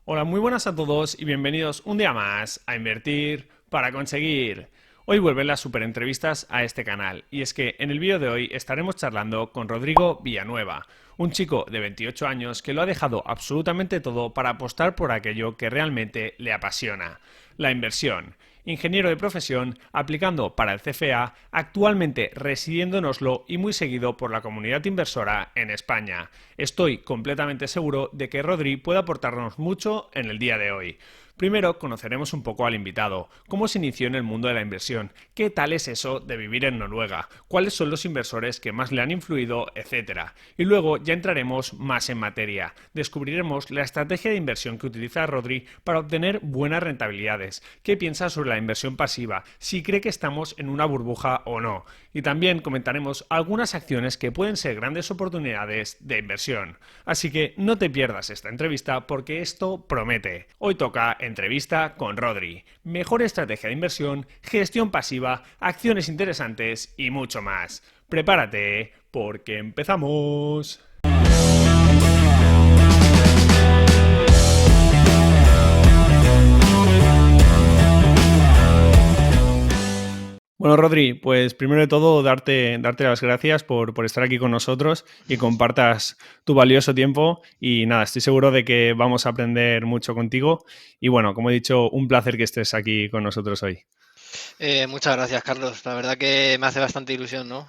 Hola, muy buenas a todos y bienvenidos un día más a Invertir para conseguir. Hoy vuelven las super entrevistas a este canal y es que en el vídeo de hoy estaremos charlando con Rodrigo Villanueva, un chico de 28 años que lo ha dejado absolutamente todo para apostar por aquello que realmente le apasiona, la inversión. Ingeniero de profesión, aplicando para el CFA, actualmente residiendo en Oslo y muy seguido por la comunidad inversora en España. Estoy completamente seguro de que Rodri puede aportarnos mucho en el día de hoy. Primero conoceremos un poco al invitado, cómo se inició en el mundo de la inversión, qué tal es eso de vivir en Noruega, cuáles son los inversores que más le han influido, etcétera. Y luego ya entraremos más en materia. Descubriremos la estrategia de inversión que utiliza Rodri para obtener buenas rentabilidades, qué piensa sobre la inversión pasiva, si cree que estamos en una burbuja o no. Y también comentaremos algunas acciones que pueden ser grandes oportunidades de inversión. Así que no te pierdas esta entrevista porque esto promete. Hoy toca entrevista con Rodri. Mejor estrategia de inversión, gestión pasiva, acciones interesantes y mucho más. Prepárate porque empezamos. Bueno, Rodri, pues primero de todo darte las gracias por estar aquí con nosotros y compartas tu valioso tiempo y nada, estoy seguro de que vamos a aprender mucho contigo y bueno, como he dicho, un placer que estés aquí con nosotros hoy. Muchas gracias, Carlos. La verdad que me hace bastante ilusión, ¿no?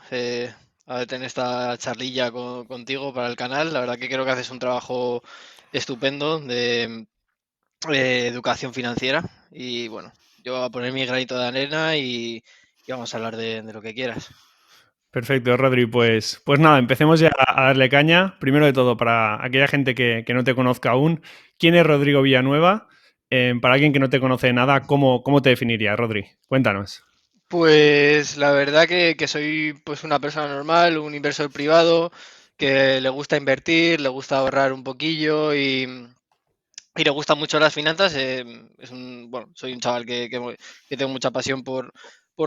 A tener esta charlilla contigo para el canal. La verdad que creo que haces un trabajo estupendo de educación financiera. Y bueno, yo voy a poner mi granito de arena y vamos a hablar de lo que quieras. Perfecto, Rodri. Pues nada, empecemos ya a darle caña. Primero de todo, para aquella gente que no te conozca aún, ¿quién es Rodrigo Villanueva? Para alguien que no te conoce de nada, ¿cómo te definiría, Rodri? Cuéntanos. Pues la verdad que soy pues una persona normal, un inversor privado que le gusta invertir, le gusta ahorrar un poquillo y le gustan mucho las finanzas. Bueno, soy un chaval que tengo mucha pasión por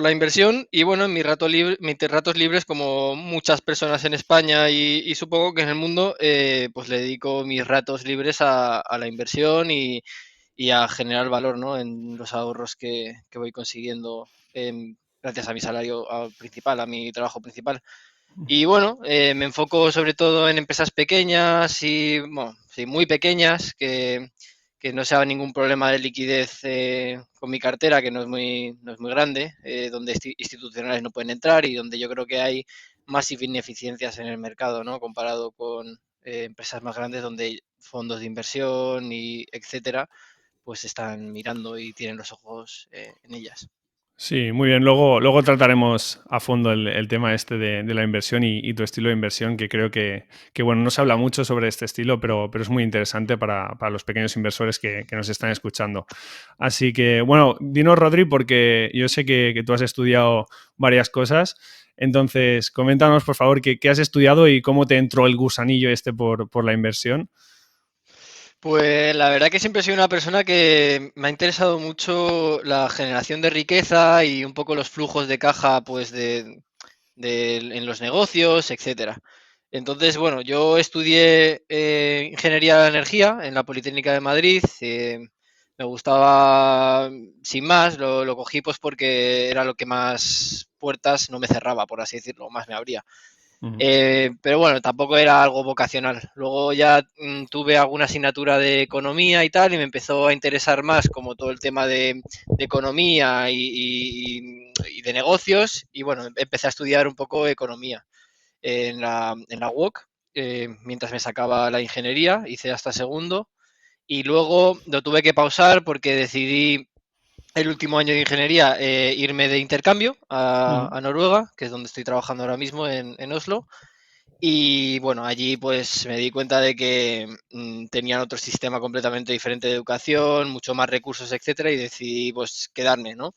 la inversión y bueno, en mis ratos libres, como muchas personas en España y supongo que en el mundo, pues le dedico mis ratos libres a la inversión y a generar valor, ¿no? En los ahorros que voy consiguiendo gracias a mi principal, a mi trabajo principal. Y bueno, me enfoco sobre todo en empresas pequeñas y, bueno, sí, muy pequeñas, que no sea ningún problema de liquidez con mi cartera, que no es muy grande, donde institucionales no pueden entrar y donde yo creo que hay más ineficiencias en el mercado, ¿no? Comparado con empresas más grandes donde fondos de inversión y etcétera, pues están mirando y tienen los ojos en ellas. Sí, muy bien. Luego trataremos a fondo el tema este de la inversión y tu estilo de inversión, que creo que, bueno, no se habla mucho sobre este estilo, pero es muy interesante para los pequeños inversores que nos están escuchando. Así que, bueno, dinos, Rodri, porque yo sé que tú has estudiado varias cosas. Entonces, coméntanos, por favor, qué has estudiado y cómo te entró el gusanillo este por la inversión. Pues la verdad que siempre he sido una persona que me ha interesado mucho la generación de riqueza y un poco los flujos de caja, pues en los negocios, etcétera. Entonces, bueno, yo estudié ingeniería de energía en la Politécnica de Madrid. Me gustaba sin más, lo cogí pues porque era lo que más puertas no me cerraba, por así decirlo, más me abría. Ujú. Pero bueno, tampoco era algo vocacional. Luego ya tuve alguna asignatura de economía y tal, y me empezó a interesar más como todo el tema de economía y de negocios. Y bueno, empecé a estudiar un poco economía en la UOC, mientras me sacaba la ingeniería, hice hasta segundo. Y luego lo tuve que pausar porque decidí el último año de ingeniería irme de intercambio Ujú. a Noruega, que es donde estoy trabajando ahora mismo en Oslo. Y bueno, allí pues me di cuenta de que tenían otro sistema completamente diferente de educación, mucho más recursos, etcétera, y decidí pues quedarme, ¿no?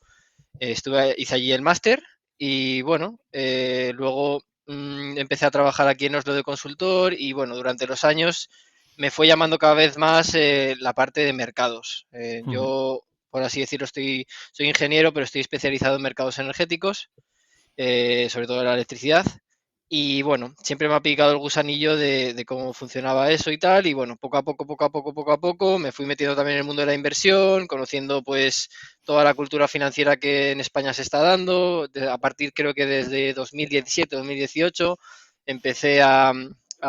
Hice allí el máster y bueno, luego empecé a trabajar aquí en Oslo de consultor y bueno, durante los años me fue llamando cada vez más la parte de mercados. Ujú. Yo, por así decirlo, soy ingeniero, pero estoy especializado en mercados energéticos, sobre todo en la electricidad. Y bueno, siempre me ha picado el gusanillo de cómo funcionaba eso y tal. Y bueno, poco a poco, me fui metiendo también en el mundo de la inversión, conociendo pues toda la cultura financiera que en España se está dando. A partir creo que desde 2017, 2018, empecé a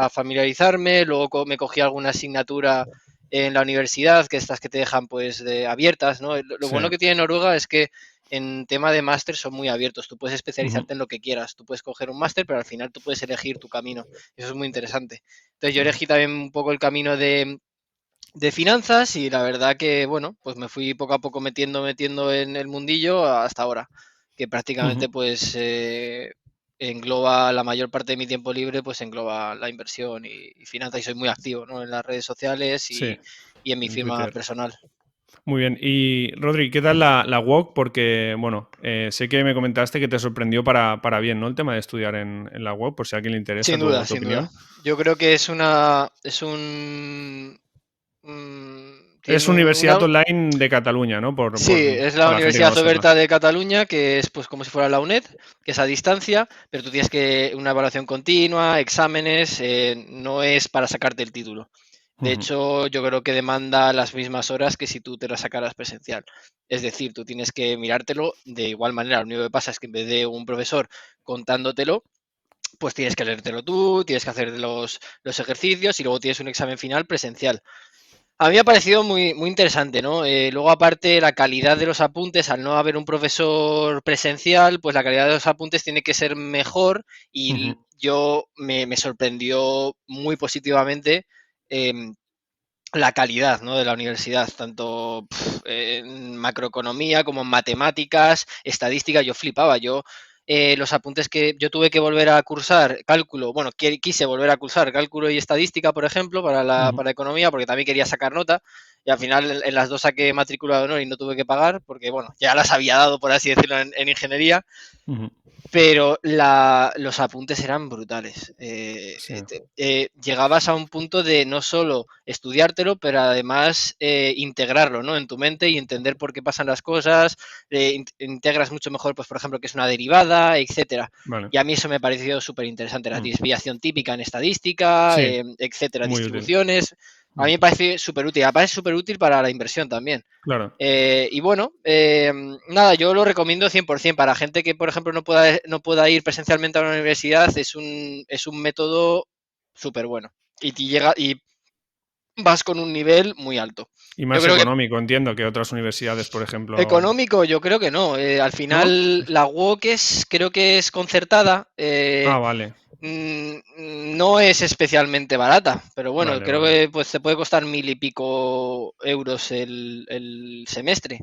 familiarizarme, luego me cogí alguna asignatura en la universidad, que estas que te dejan pues abiertas, ¿no? Lo Sí. bueno que tiene Noruega es que en tema de máster son muy abiertos. Tú puedes Ujú. especializarte en lo que quieras. Tú puedes coger un máster, pero al final tú puedes elegir tu camino. Eso es muy interesante. Entonces yo Ujú. elegí también un poco el camino de finanzas y la verdad que, bueno, pues me fui poco a poco metiendo en el mundillo hasta ahora, que prácticamente Ujú. pues engloba la mayor parte de mi tiempo libre, pues engloba la inversión y finanzas y soy muy activo, ¿no? En las redes sociales Sí, y en mi en firma Twitter. personal. Muy bien. Y Rodri, ¿qué tal la UOC? Porque, bueno, sé que me comentaste que te sorprendió para bien, ¿no? El tema de estudiar en la UOC, por si a alguien le interesa Sin tu, duda, tu sin duda. opinión. Yo creo que es Es tiene Universidad una, Online de Cataluña, ¿no? sí, es la Para la gente que no Universidad lo sepa. Oberta de Cataluña, que es pues como si fuera la UNED, que es a distancia, pero tú tienes que una evaluación continua, exámenes, no es para sacarte el título. De Ujú. hecho, yo creo que demanda las mismas horas que si tú te la sacaras presencial. Es decir, tú tienes que mirártelo de igual manera. Lo único que pasa es que en vez de un profesor contándotelo, pues tienes que leértelo tú, tienes que hacer los ejercicios y luego tienes un examen final presencial. A mí me ha parecido muy interesante, ¿no? Luego, aparte, la calidad de los apuntes, al no haber un profesor presencial, pues la calidad de los apuntes tiene que ser mejor y Ujú. yo me sorprendió muy positivamente eh, la calidad, ¿no? De la universidad, tanto en macroeconomía como en matemáticas, estadística, yo flipaba, los apuntes que yo tuve que volver a cursar, cálculo, bueno, quise volver a cursar cálculo y estadística, por ejemplo, Ujú. para economía, porque también quería sacar nota, y al final en las dos saqué matrícula de honor y no tuve que pagar, porque bueno, ya las había dado, por así decirlo, en ingeniería, Ujú. pero los apuntes eran brutales. Sí. Llegabas a un punto de no solo estudiártelo, pero además integrarlo, ¿no? En tu mente y entender por qué pasan las cosas. Integras mucho mejor, pues, por ejemplo, que es una derivada, etcétera. Vale. Y a mí eso me pareció súper interesante. La Mm. desviación típica en estadística, Sí, etcétera, muy útil. distribuciones. A Mm. mí me parece súper útil. Aparte, es súper útil para la inversión también. Claro. Y bueno, nada, yo lo recomiendo 100% para gente que, por ejemplo, no pueda ir presencialmente a la universidad, es un método súper bueno. Y vas con un nivel muy alto. Y Yo más creo que económico, entiendo, que otras universidades, por ejemplo. económico, yo creo que no. Al ¿No? final, la UOC creo que es concertada. Ah, vale. No es especialmente barata, pero bueno, Vale, creo vale. que pues te puede costar 1000 y pico euros el semestre.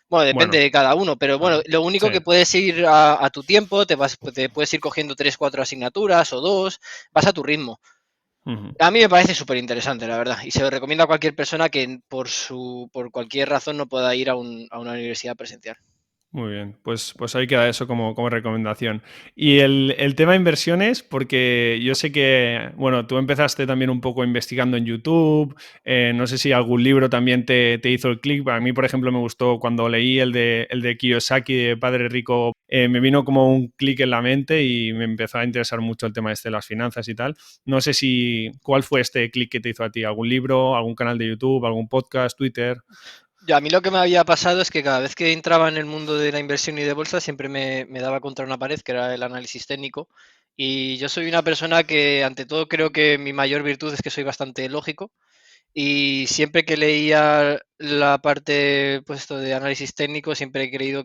Bueno, depende Bueno, de cada uno, pero bueno, vale. lo único Sí. que puedes ir a tu tiempo, te puedes ir cogiendo 3, 4 asignaturas o dos, vas a tu ritmo. Ujú. A mí me parece súper interesante, la verdad, y se lo recomiendo a cualquier persona que por cualquier razón no pueda ir a una universidad presencial. Muy bien, pues ahí queda eso como recomendación. Y el tema inversiones, porque yo sé que, bueno, tú empezaste también un poco investigando en YouTube, no sé si algún libro también te hizo el clic. A mí, por ejemplo, me gustó cuando leí el de Kiyosaki, de Padre Rico, me vino como un clic en la mente y me empezó a interesar mucho el tema este de las finanzas y tal. No sé ¿cuál fue este clic que te hizo a ti? ¿Algún libro, algún canal de YouTube, algún podcast, Twitter? A mí lo que me había pasado es que cada vez que entraba en el mundo de la inversión y de bolsa siempre me daba contra una pared, que era el análisis técnico. Y yo soy una persona que, ante todo, creo que mi mayor virtud es que soy bastante lógico. Y siempre que leía la parte pues, esto de análisis técnico, siempre he creído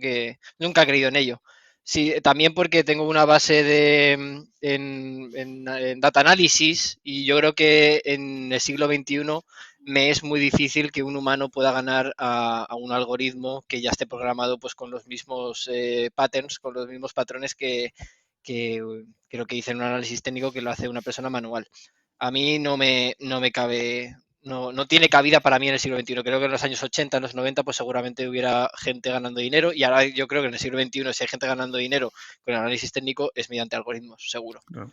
nunca he creído en ello. Sí, también porque tengo una base en data análisis y yo creo que en el siglo XXI me es muy difícil que un humano pueda ganar a un algoritmo que ya esté programado pues con los mismos patterns, con los mismos patrones que, que lo que dice en un análisis técnico que lo hace una persona manual. A mí no me cabe, no tiene cabida para mí en el siglo XXI. Creo que en los años 80, en los 90, pues seguramente hubiera gente ganando dinero y ahora yo creo que en el siglo XXI si hay gente ganando dinero con el análisis técnico es mediante algoritmos, seguro. No.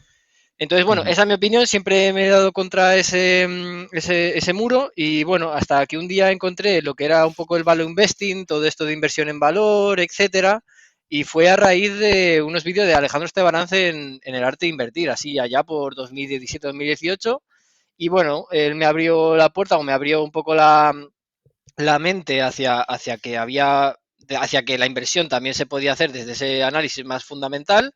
Entonces, bueno, Ujú. esa es mi opinión, siempre me he dado contra ese muro y bueno, hasta que un día encontré lo que era un poco el value investing, todo esto de inversión en valor, etcétera, Y fue a raíz de unos vídeos de Alejandro Estebanance en el arte de invertir, así allá por 2017-2018. Y bueno, él me abrió la puerta o me abrió un poco la mente hacia que la inversión también se podía hacer desde ese análisis más fundamental.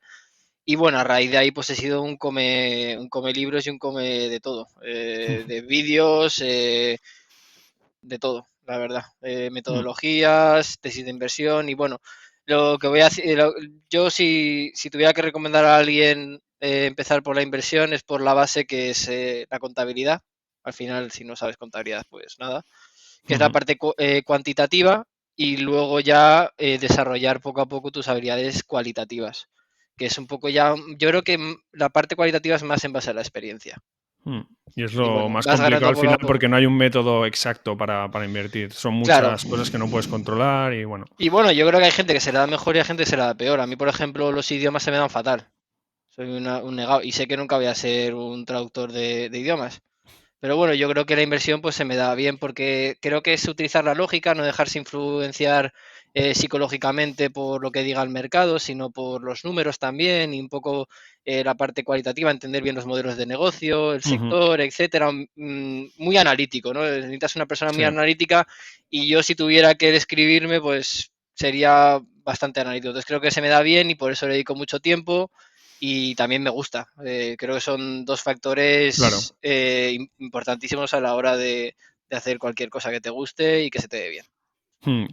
Y bueno, a raíz de ahí pues he sido un come libros y un come de todo, de vídeos, de todo, la verdad. Metodologías, tesis de inversión y bueno, lo que voy a hacer, yo si tuviera que recomendar a alguien empezar por la inversión es por la base que es la contabilidad. Al final, si no sabes contabilidad, pues nada, que es la parte cuantitativa y luego ya desarrollar poco a poco tus habilidades cualitativas, que es un poco ya, yo creo que la parte cualitativa es más en base a la experiencia. Mm. Y es Y lo bueno, más vas complicado ganando al poco a final poco. porque no hay un método exacto para invertir. Son Claro. muchas cosas que no puedes controlar y bueno. Y bueno, yo creo que hay gente que se le da mejor y hay gente que se le da peor. A mí, por ejemplo, los idiomas se me dan fatal. Soy un negado y sé que nunca voy a ser un traductor de idiomas. Pero bueno, yo creo que la inversión pues se me da bien porque creo que es utilizar la lógica, no dejarse influenciar psicológicamente por lo que diga el mercado, sino por los números también y un poco la parte cualitativa, entender bien los modelos de negocio, el Ujú. sector, etcétera, muy analítico, ¿no? Necesitas una persona muy Sí. analítica y yo si tuviera que describirme pues sería bastante analítico. Entonces creo que se me da bien y por eso le dedico mucho tiempo y también me gusta. Creo que son dos Claro. factores importantísimos a la hora de hacer cualquier cosa que te guste y que se te dé bien.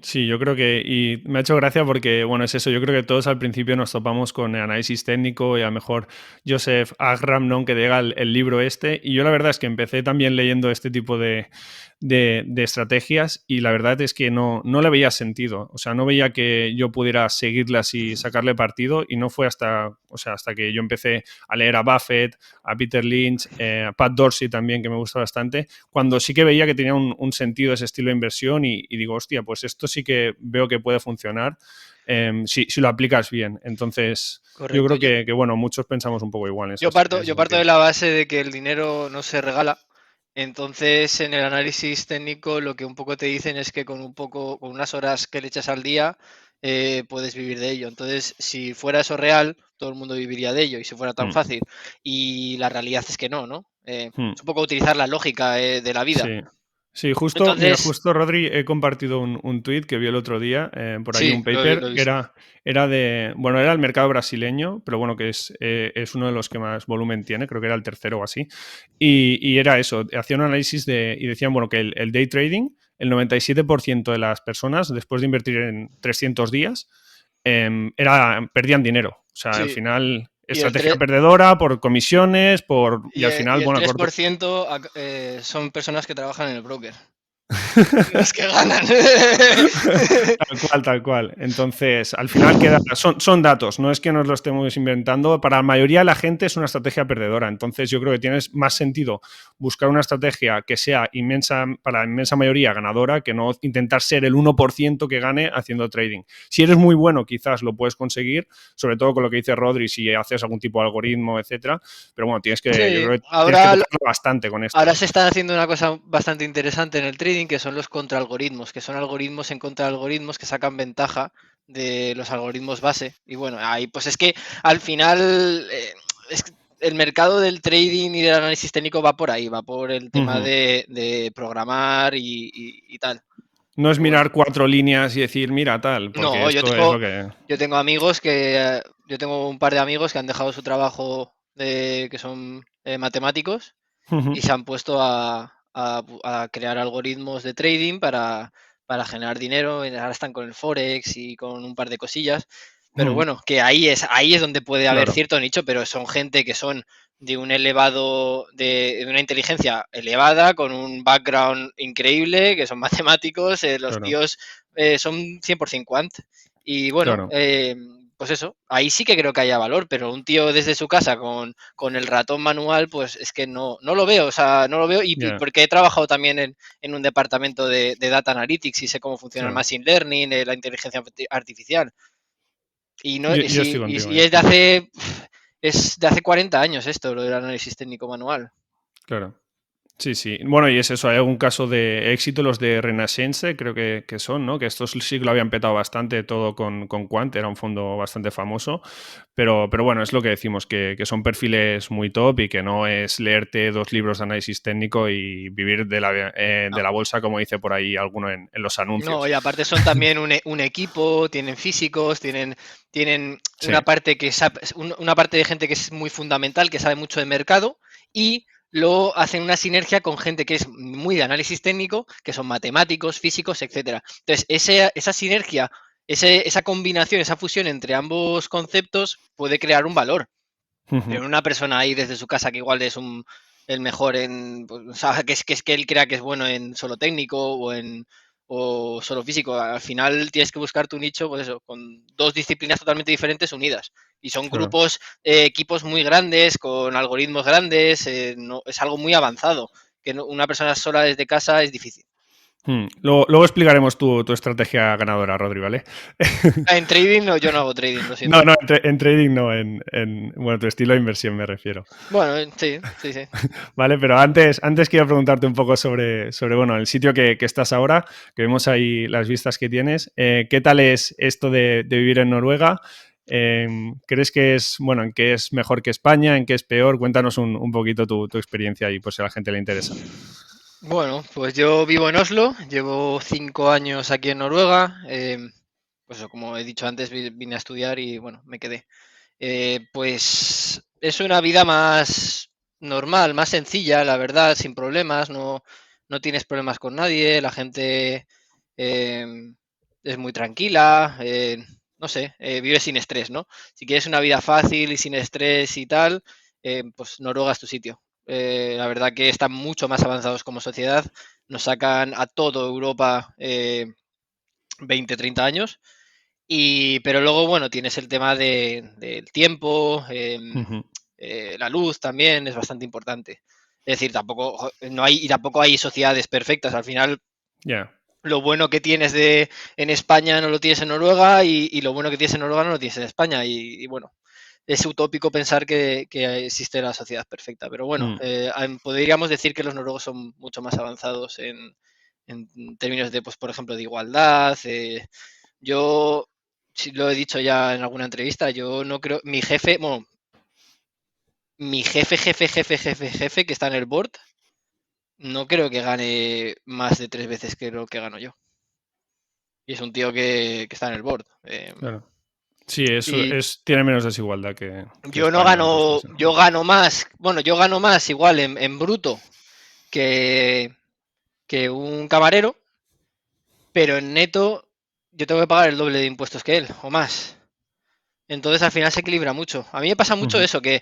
Sí, yo creo que, y me ha hecho gracia porque, bueno, es eso, yo creo que todos al principio nos topamos con el análisis técnico y a lo mejor Joseph Agram, ¿no? Que diga el libro este, y yo la verdad es que empecé también leyendo este tipo de estrategias y la verdad es que no le veía sentido, o sea, no veía que yo pudiera seguirlas y sacarle partido y no fue hasta, o sea, hasta que yo empecé a leer a Buffett, a Peter Lynch, a Pat Dorsey también, que me gusta bastante, cuando sí que veía que tenía un sentido ese estilo de inversión y digo, hostia, pues esto sí que veo que puede funcionar si lo aplicas bien. Entonces, yo Correcto. creo que, bueno, muchos pensamos un poco igual en, en ese Yo parto sentido. de la base de que el dinero no se regala. Entonces, en el análisis técnico, lo que un poco te dicen es que con unas horas que le echas al día, puedes vivir de ello. Entonces, si fuera eso real, todo el mundo viviría de ello y si fuera tan Hmm, fácil. Y la realidad es que no, ¿no? hmm. Es un poco utilizar la lógica de la vida. Sí. Sí, justo, mira, Entonces, justo Rodri, he compartido un tuit que vi el otro día, por ahí sí, un paper, lo he que visto. era de, bueno, era el mercado brasileño, pero bueno, que es uno de los que más volumen tiene, creo que era el tercero o así, y era eso, hacía un análisis y decían, bueno, que el day trading, el 97% de las personas, después de invertir en 300 días, perdían dinero, o sea, al Sí. final, Y el estrategia 3, perdedora por comisiones, y al y final, el bueno, a tres corto. por ciento son personas que trabajan en el broker. Los que ganan. Tal cual, tal cual. Entonces, al final son datos, no es que nos lo estemos inventando. Para la mayoría de la gente es una estrategia perdedora. Entonces, yo creo que tiene más sentido buscar una estrategia que sea inmensa, para la inmensa mayoría ganadora, que no intentar ser el 1% que gane haciendo trading. Si eres muy bueno, quizás lo puedes conseguir, sobre todo con lo que dice Rodri, si haces algún tipo de algoritmo, etcétera. Pero bueno, yo Sí, creo que tienes que ahora, tocarlo bastante con ahora esto. se está haciendo una cosa bastante interesante en el trading, que son los contraalgoritmos, que son algoritmos en contraalgoritmos que sacan ventaja de los algoritmos base. Y bueno, ahí pues es que al final es que el mercado del trading y del análisis técnico va por ahí, va por el Uh tema -huh. de programar y tal. No es Pero bueno, mirar 4 líneas y decir, mira, tal, porque no, esto es lo que... yo tengo amigos yo tengo un par de amigos que han dejado su trabajo que son matemáticos y se han puesto a crear algoritmos de trading para generar dinero. Ahora están con el Forex y con un par de cosillas. Pero bueno, que ahí es donde puede haber Claro, cierto nicho, pero son gente que son de una inteligencia elevada, con un background increíble, que son matemáticos, los claro, tíos son 100% quant. Y bueno, claro. pues eso, ahí sí que creo que haya valor, pero un tío desde su casa con el ratón manual, pues es que no lo veo, o sea, no lo veo y Ya, porque he trabajado también en un departamento de Data Analytics y sé cómo funciona el claro. Machine Learning, la inteligencia artificial. Y, no, Yo estoy contigo y ahí. es de hace 40 años esto, lo del análisis técnico manual. Claro. Sí, sí. Bueno, y es eso, hay algún caso de éxito, los de Renaissance, creo que son, ¿no? Que estos sí que lo habían petado bastante todo con Quant, era un fondo bastante famoso, pero bueno, es lo que decimos, que son perfiles muy top y que no es leerte 2 libros de análisis técnico y vivir de No. la bolsa, como dice por ahí alguno en los No, anuncios. y aparte son también un equipo, tienen físicos, tienen Sí, una parte una parte de gente que es muy fundamental, que sabe mucho de mercado, y luego hacen una sinergia con gente que es muy de análisis técnico, que son matemáticos, físicos, etcétera. Entonces, esa sinergia, esa combinación, esa fusión entre ambos conceptos puede crear un valor. ujú, Pero una persona ahí desde su casa que igual es el mejor pues, o sea, que él crea que es bueno en solo técnico o solo físico. Al final tienes que buscar tu nicho, pues eso, con dos disciplinas totalmente diferentes unidas. Y son claro. grupos, equipos muy grandes, con algoritmos grandes, es algo muy avanzado. Que una persona sola desde casa es difícil. Luego explicaremos tu estrategia ganadora, Rodri, ¿vale? En trading no, yo no hago trading, lo No, siento. no, en trading no, bueno, tu estilo de inversión me refiero. Bueno, sí, sí, sí. Vale, pero antes quiero preguntarte un poco sobre bueno, el sitio que estás ahora, que vemos ahí las vistas que tienes. ¿Qué tal es esto de vivir en Noruega? ¿Crees que es, bueno, en qué es mejor que España, en qué es peor? Cuéntanos un poquito tu experiencia ahí, por si a la gente le interesa. Bueno, pues yo vivo en Oslo, llevo 5 años aquí en Noruega. Pues eso, como he dicho antes, vine a estudiar y bueno, me quedé. Pues es una vida más normal, más sencilla, la verdad, sin problemas, no tienes problemas con nadie, la gente es muy tranquila, no sé, vive sin estrés, ¿no? Si quieres una vida fácil y sin estrés y tal, pues Noruega es tu sitio. La verdad que están mucho más avanzados como sociedad, nos sacan a toda Europa 20, 30 años. Pero luego, bueno, tienes el tema del tiempo, Ujú. la luz también es bastante importante. Es decir, tampoco hay sociedades perfectas. Al final, Ya. lo bueno que tienes en España no lo tienes en Noruega y lo bueno que tienes en Noruega no lo tienes en España. Y bueno, es utópico pensar que existe la sociedad perfecta. Pero bueno, Mm. podríamos decir que los noruegos son mucho más avanzados en términos de, pues, por ejemplo, de igualdad. Yo, si lo he dicho ya en alguna entrevista, yo no creo, mi jefe, que está en el board, no creo que gane más de 3 veces que lo que gano yo. Y es un tío que está en el board. Claro. Sí, eso Y tiene menos desigualdad que yo no España o el resto de gano, yo Europa. gano más, bueno, yo gano más igual en bruto que, que un camarero, pero en neto yo tengo que pagar el doble de impuestos que él, o más. Entonces al final se equilibra mucho. A mí me pasa mucho Ujú. eso, que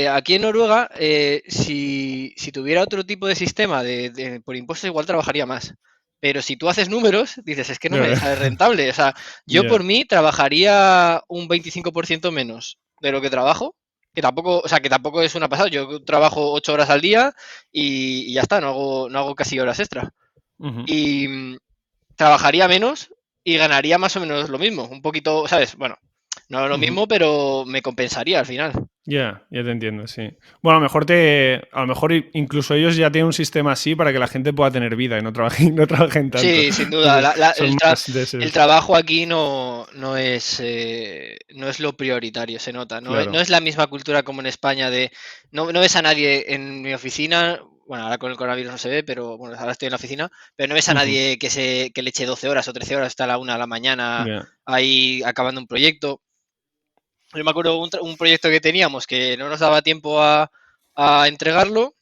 aquí en Noruega, si tuviera otro tipo de sistema por impuestos, igual trabajaría más. Pero si tú haces números, dices, es que no me Ya, sale rentable. O sea, yo por ya. mí trabajaría un 25% menos de lo que trabajo, que tampoco, o sea, que tampoco es una pasada. Yo trabajo 8 horas al día y ya está, no hago casi horas extra. Ujú. Y trabajaría menos y ganaría más o menos lo mismo. Un poquito, ¿sabes? Bueno, no lo Ujú. mismo, pero me compensaría al final. Ya te entiendo, sí. Bueno, a lo mejor incluso ellos ya tienen un sistema así para que la gente pueda tener vida y no trabajen tanto. Sí, sin duda. Son más de El esos. trabajo aquí no es lo prioritario, se nota. No Claro. es la misma cultura como en España de. No ves a nadie en mi oficina. Bueno, ahora con el coronavirus no se ve, pero bueno, ahora estoy en la oficina. Pero no ves a Ujú. nadie que le eche 12 horas o 13 horas hasta la 1 de la mañana Ya. ahí acabando un proyecto. Yo me acuerdo un proyecto que teníamos que no nos daba tiempo a entregarlo.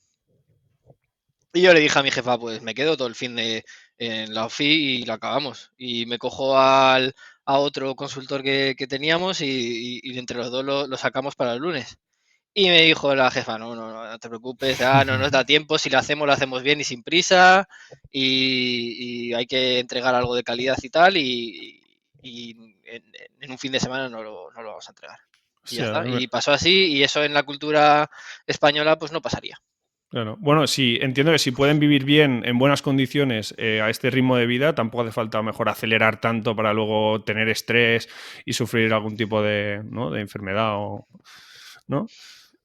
Y yo le dije a mi jefa, pues me quedo todo el fin de en la OFI y lo acabamos. Y me cojo a otro consultor que teníamos y entre los dos lo sacamos para el lunes. Y me dijo la jefa, no te preocupes, no nos da tiempo, si lo hacemos bien y sin prisa, y hay que entregar algo de calidad y tal, y en un fin de semana no lo vamos a entregar. Y ya Hostia, está. Y pasó así, y eso en la cultura española pues no pasaría. claro. Bueno, sí, entiendo que si pueden vivir bien, en buenas condiciones, a este ritmo de vida, tampoco hace falta a lo mejor acelerar tanto para luego tener estrés y sufrir algún tipo de, ¿no? de enfermedad o, ¿no?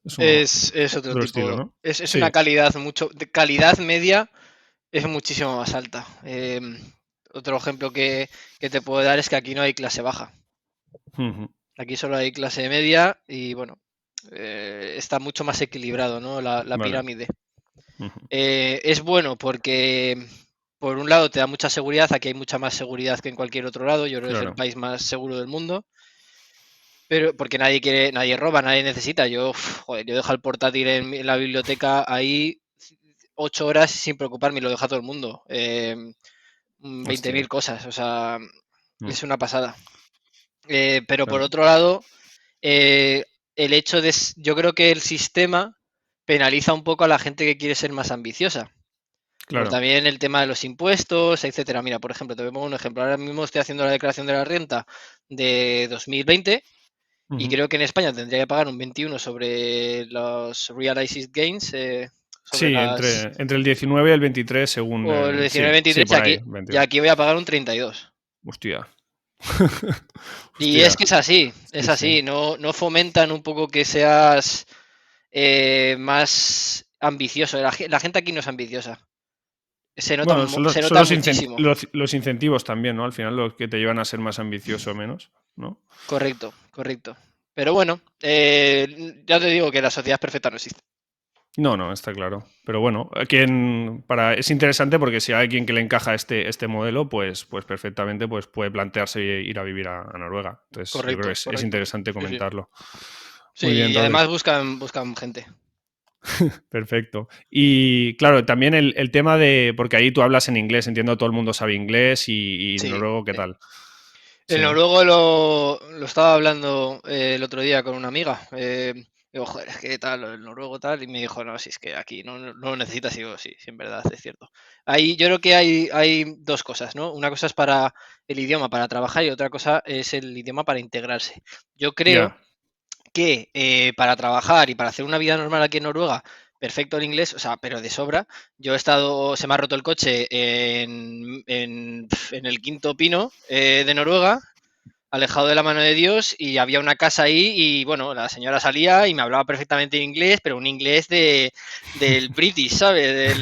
Es uno Es otro otro estilo, tipo. ¿no? Es una Sí. calidad mucho. De calidad media es muchísimo más alta. Otro ejemplo que te puedo dar es que aquí no hay clase baja. Ujú, Aquí solo hay clase media y bueno, está mucho más equilibrado, ¿no? La vale. pirámide. Ujú, Es bueno porque, por un lado, te da mucha seguridad. Aquí hay mucha más seguridad que en cualquier otro lado. Yo creo que es el claro. país más seguro del mundo. Pero porque nadie quiere, nadie roba, nadie necesita. Joder, yo dejo el portátil en la biblioteca ahí 8 horas sin preocuparme y lo deja todo el mundo. 20.000 Hostia. cosas, o sea, Mm, es una pasada. Pero por claro. otro lado, eh, el hecho de, yo creo que el sistema penaliza un poco a la gente que quiere ser más ambiciosa. Por Claro. también el tema de los impuestos, etcétera. Mira, por ejemplo, te pongo un ejemplo. Ahora mismo estoy haciendo la declaración de la renta de 2020 y Ujú. creo que en España tendría que pagar un 21 sobre los realized gains, sobre Sí, las... entre el 19 y el 23, según O el el... Sí, sí, 19-23 por ahí, y 22. aquí voy a pagar un 32. Hostia. Y es Hostia. que es Sí, sí. así, no fomentan un poco que seas más ambicioso. La gente aquí no es ambiciosa. Bueno, son los, Se son nota los, muchísimo. los incentivos también, ¿no? Al final los que te llevan a ser más ambicioso o menos, ¿no? Correcto, correcto. Pero bueno, ya te digo que la sociedad perfecta no existe. No, no, está claro. Pero bueno, es interesante porque si hay alguien que le encaja este modelo, pues perfectamente pues puede plantearse ir a vivir a Noruega. Entonces, yo creo que Correcto, es correcto. interesante Sí, sí. comentarlo. Muy Sí, bien, y Rodri. además buscan gente. Perfecto. Y claro, también el tema de, porque ahí tú hablas en inglés, entiendo todo el mundo sabe inglés y Sí, noruego, ¿qué sí. tal? El Sí. noruego lo estaba hablando el otro día con una amiga. Digo, joder, es que tal, el noruego tal. Y me dijo, no, si es que aquí no lo necesitas. Y digo, sí, sí, en verdad, es cierto. Ahí yo creo que hay dos cosas, ¿no? Una cosa es para el idioma, para trabajar, y otra cosa es el idioma para integrarse. Yo creo Ya. que para trabajar y para hacer una vida normal aquí en Noruega, perfecto el inglés, o sea, pero de sobra. Yo he estado, se me ha roto el coche en el quinto pino de Noruega, alejado de la mano de Dios, y había una casa ahí y bueno, la señora salía y me hablaba perfectamente en inglés, pero un inglés del British, ¿sabes?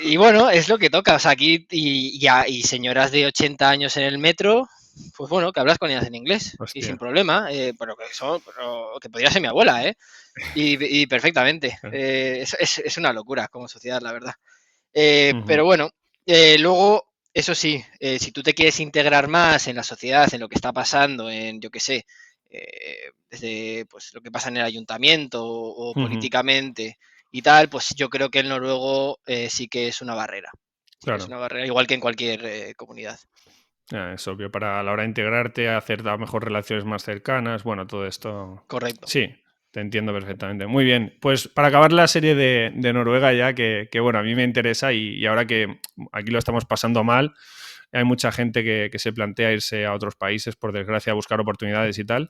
Y bueno, es lo que toca. O sea, aquí y señoras de 80 años en el metro, pues bueno, que hablas con ellas en inglés y sin Hostia. problema, pero que podría ser mi abuela, ¿eh? Y perfectamente. Es una locura como sociedad, la verdad. Ujú. Pero bueno, luego, eso sí, si tú te quieres integrar más en la sociedad, en lo que está pasando, en, yo qué sé, desde pues, lo que pasa en el ayuntamiento o Ujú. políticamente y tal, pues yo creo que el noruego sí que es una barrera. Sí que es Claro. una barrera, igual que en cualquier comunidad. Es obvio, para a la hora de integrarte, hacer a lo mejor relaciones más cercanas, bueno, todo esto. Correcto. Sí, te entiendo perfectamente. Muy bien, pues para acabar la serie de Noruega ya, bueno, a mí me interesa y ahora que aquí lo estamos pasando mal, hay mucha gente que se plantea irse a otros países, por desgracia, a buscar oportunidades y tal.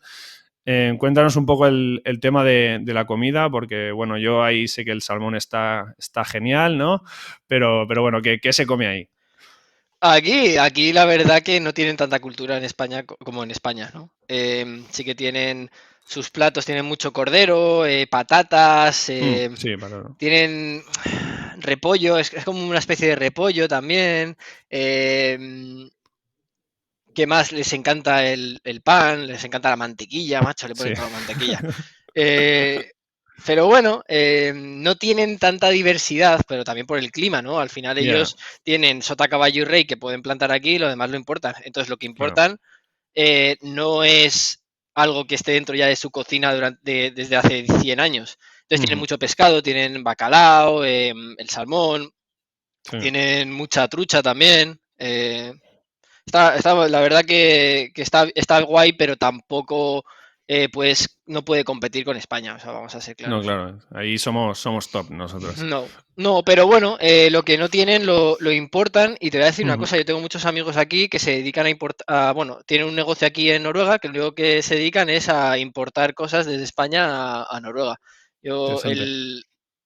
Cuéntanos un poco el tema de la comida, porque bueno, yo ahí sé que el salmón está genial, ¿no? Pero bueno, ¿qué se come ahí? Aquí la verdad que no tienen tanta cultura en España como en España, ¿no? Sí que tienen sus platos, tienen mucho cordero, patatas, Sí, para... tienen repollo, es como una especie de repollo también. em, ¿Qué más? Les encanta el pan, les encanta la mantequilla, macho, le Sí. ponen toda mantequilla. Eh, pero bueno, no tienen tanta diversidad, pero también por el clima, ¿no? Al final Ya, ellos tienen sota, caballo y rey que pueden plantar aquí y lo demás lo importan. Entonces lo que claro. importan no es algo que esté dentro ya de su cocina desde hace 100 años. Entonces tienen Ujú, mucho pescado, tienen bacalao, el salmón, sí. tienen mucha trucha también. La verdad que está guay, pero tampoco pues no puede competir con España, o sea, vamos a ser No, claros. claro. Ahí somos top nosotros. No, no, pero bueno, lo que no tienen lo importan y te voy a decir una Ujú, cosa, yo tengo muchos amigos aquí que se dedican a importar, bueno, tienen un negocio aquí en Noruega que lo único que se dedican es a importar cosas desde España a Noruega. Yo, interesante.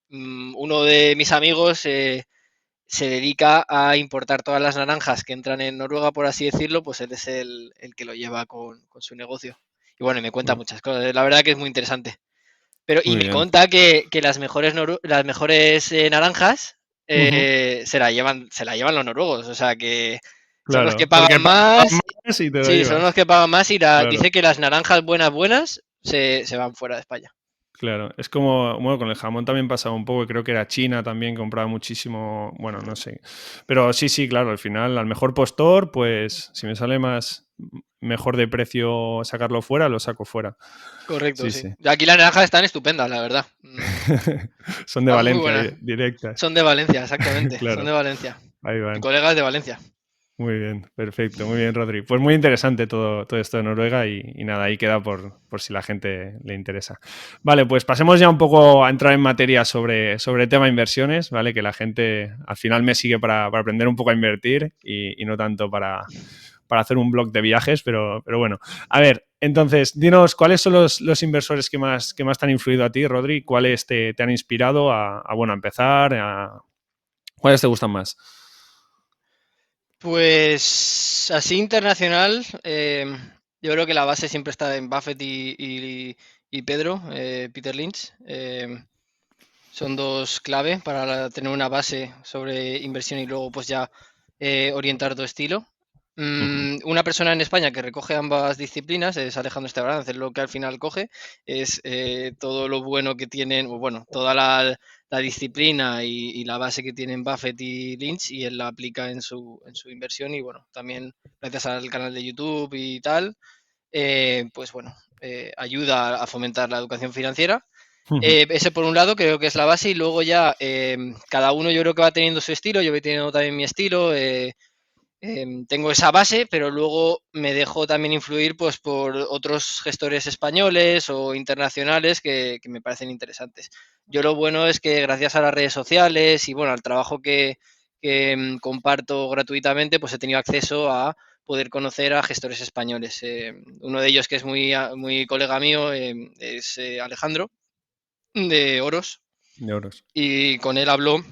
uno de mis amigos se dedica a importar todas las naranjas que entran en Noruega, por así decirlo, pues él es el que lo lleva con su negocio. y bueno, y me cuenta Mm, muchas cosas. La verdad que es muy interesante. Pero, y muy me bien. conta que las mejores naranjas Ujú, se la llevan los noruegos. O sea que son los que claro, pagan porque pagan más. más y te lo Sí, son los llevas. que pagan más y Claro. dice que las naranjas buenas se van fuera de España. Claro, es como, bueno, con el jamón también pasaba un poco, creo que era China también, compraba muchísimo, bueno, no sé. Pero sí, sí, claro, al final, al mejor postor, pues si me sale más, mejor de precio sacarlo fuera, lo saco fuera. Correcto, Sí, sí. sí. Y aquí las naranjas están estupendas, la verdad. Son de Están muy Valencia, buenas. directas. Son de Valencia, exactamente. Son Claro, de Valencia. ahí Mi van. colega es de Valencia. Muy bien, perfecto, muy bien, Rodri. Pues muy interesante todo esto de Noruega y nada, ahí queda por si la gente le interesa. Vale, pues pasemos ya un poco a entrar en materia sobre tema inversiones, ¿vale? Que la gente al final me sigue para aprender un poco a invertir y no tanto para hacer un blog de viajes, pero bueno. A ver, entonces, dinos, ¿cuáles son los inversores que más te han influido a ti, Rodri? ¿Cuáles te han inspirado bueno, a empezar? ¿Cuáles te gustan más? Pues así internacional, yo creo que la base siempre está en Buffett y Pedro, Peter Lynch. Son dos clave para tener una base sobre inversión y luego pues ya orientar tu estilo. Ujú, Una persona en España que recoge ambas disciplinas es Alejandro Estebarán, es lo que al final coge, es todo lo bueno que tienen, o bueno, toda la disciplina y la base que tienen Buffett y Lynch y él la aplica en su inversión y bueno, también gracias al canal de YouTube y tal, pues bueno, ayuda a fomentar la educación financiera. ujú, Ese por un lado creo que es la base y luego ya cada uno yo creo que va teniendo su estilo, yo voy teniendo también mi estilo, tengo esa base, pero luego me dejo también influir pues por otros gestores españoles o internacionales que me parecen interesantes. Yo lo bueno es que gracias a las redes sociales y bueno, al trabajo que comparto gratuitamente, pues he tenido acceso a poder conocer a gestores españoles. Uno de ellos que es muy colega mío es Alejandro de Oros de euros. y con él hablo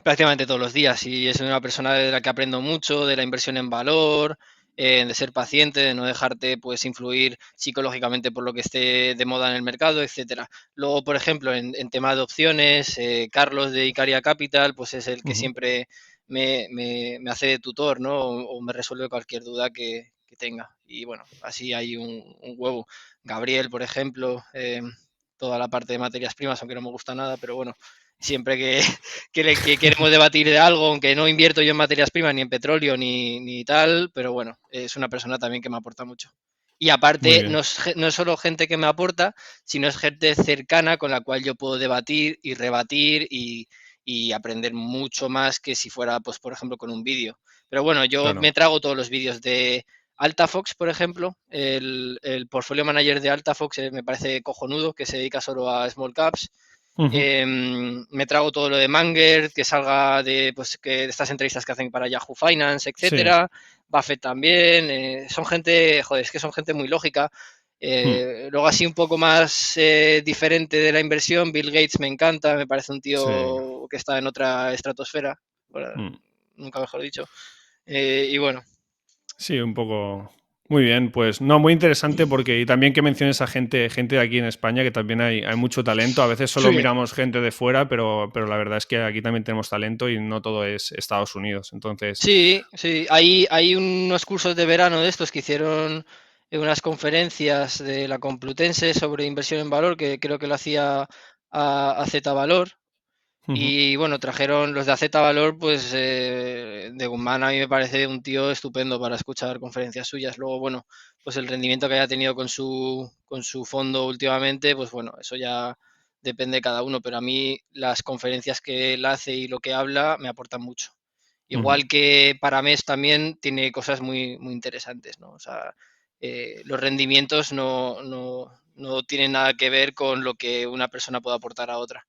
prácticamente todos los días y es una persona de la que aprendo mucho, de la inversión en valor, de ser paciente, de no dejarte pues influir psicológicamente por lo que esté de moda en el mercado, etcétera. Luego, por ejemplo, en tema de opciones, Carlos de Icaria Capital, pues es el que Ujú. siempre me hace de tutor, ¿no? O me resuelve cualquier duda que tenga. Y bueno, así hay un huevo. Gabriel, por ejemplo, toda la parte de materias primas, aunque no me gusta nada, pero bueno, siempre que queremos debatir de algo, aunque no invierto yo en materias primas, ni en petróleo, ni tal, pero bueno, es una persona también que me aporta mucho. Y Muy aparte, bien. no es solo gente que me aporta, sino es gente cercana con la cual yo puedo debatir y rebatir y aprender mucho más que si fuera, pues, por ejemplo, con un vídeo. Pero bueno, yo Claro. me trago todos los vídeos de Altafox, por ejemplo, el portfolio manager de Altafox me parece cojonudo, que se dedica solo a small caps. Ujú. Me trago todo lo de Manger, que salga de, pues, de estas entrevistas que hacen para Yahoo Finance, Sí. etcétera. Buffett también. Son gente, joder, es que son gente muy lógica. Mm. Luego así un poco más diferente de la inversión, Bill Gates me encanta, me parece un Sí. tío que está en otra estratosfera, bueno, Mm. nunca mejor dicho. Y bueno, Sí, un poco. Muy bien, pues no, muy interesante porque y también que menciones a gente de aquí en España, que también hay mucho talento. A veces solo sí, miramos gente de fuera, pero la verdad es que aquí también tenemos talento y no todo es Estados Unidos. Entonces, sí, sí. Hay unos cursos de verano de estos que hicieron unas conferencias de la Complutense sobre inversión en valor, que creo que lo hacía a Z Valor. ujú, Y bueno, trajeron los de Z Valor, pues de Guzmán a mí me parece un tío estupendo para escuchar conferencias suyas. Luego, bueno, pues el rendimiento que haya tenido con su fondo últimamente, pues bueno, eso ya depende de cada uno, pero a mí las conferencias que él hace y lo que habla me aportan mucho. ujú, Igual que Paramés también tiene cosas muy, muy interesantes, ¿no? O sea, los rendimientos no tienen nada que ver con lo que una persona puede aportar a otra.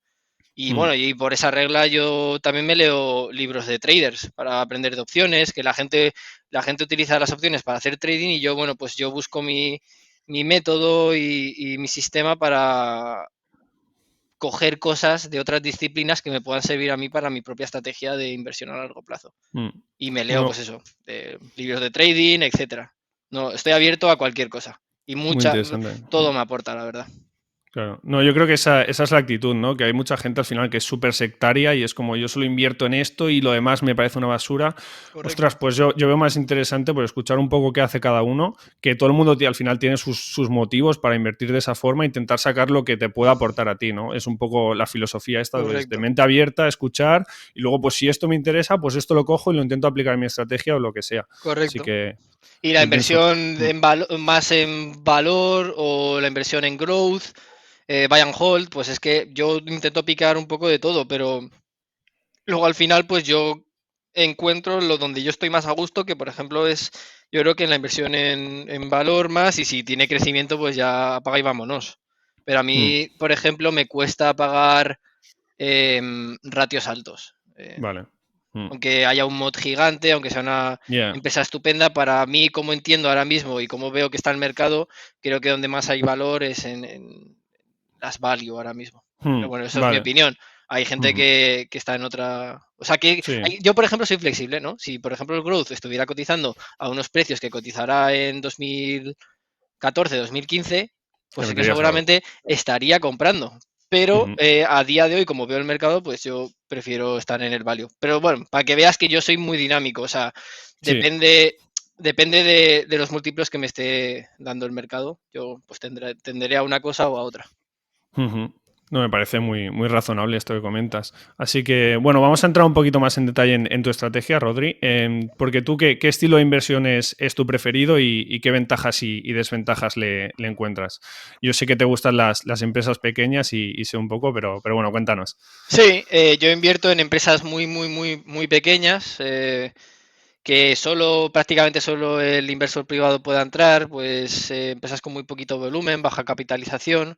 Y mm, bueno, y por esa regla yo también me leo libros de traders para aprender de opciones, que la gente utiliza las opciones para hacer trading y yo, bueno, pues yo busco mi método y mi sistema para coger cosas de otras disciplinas que me puedan servir a mí para mi propia estrategia de inversión a largo plazo. mm. Y me leo, Bueno, pues eso, libros de trading, etcétera. No, estoy abierto a cualquier cosa. Y Muy interesante. todo me aporta, la verdad. Claro. No, yo creo que esa es la actitud, ¿no? Que hay mucha gente al final que es súper sectaria y es como yo solo invierto en esto y lo demás me parece una basura. Correcto. Ostras, pues yo veo más interesante por escuchar un poco qué hace cada uno, que todo el mundo al final tiene sus motivos para invertir de esa forma e intentar sacar lo que te pueda aportar a ti, ¿no? Es un poco la filosofía esta pues, de Correcto. mente abierta, escuchar y luego pues si esto me interesa, pues esto lo cojo y lo intento aplicar en mi estrategia o lo que sea. Así Correcto. que Y la yo pienso... inversión más en valor o la inversión en growth, buy and hold, pues es que yo intento picar un poco de todo, pero luego al final pues yo encuentro lo donde yo estoy más a gusto, que por ejemplo es, yo creo que en la inversión en valor más, y si tiene crecimiento pues ya apaga y vámonos. Pero a mí, por ejemplo, me cuesta pagar ratios altos. Vale. Aunque haya un mod gigante, aunque sea una Yeah. empresa estupenda, para mí, como entiendo ahora mismo y como veo que está el mercado, creo que donde más hay valor es en las value ahora mismo. Pero bueno, eso es mi Vale. opinión. Hay gente que está en otra... O sea, que Sí. yo, por ejemplo, soy flexible, ¿no? Si, por ejemplo, el growth estuviera cotizando a unos precios que cotizará en 2014, 2015, Te pues sí que meterías ahora. seguramente estaría comprando. Pero a día de hoy, como veo el mercado, pues yo prefiero estar en el value. Pero bueno, para que veas que yo soy muy dinámico, o sea, Sí. depende de los múltiplos que me esté dando el mercado. Yo pues tenderé a una cosa o a otra. No, me parece muy, muy razonable esto que comentas. Así que, bueno, vamos a entrar un poquito más en detalle en tu estrategia, Rodri. Porque tú, ¿qué estilo de inversión es tu preferido y qué ventajas y desventajas le encuentras? Yo sé que te gustan las empresas pequeñas y sé un poco, pero bueno, cuéntanos. Sí, yo invierto en empresas muy, muy, muy, muy pequeñas. Que prácticamente solo el inversor privado pueda entrar, pues empresas con muy poquito volumen, baja capitalización,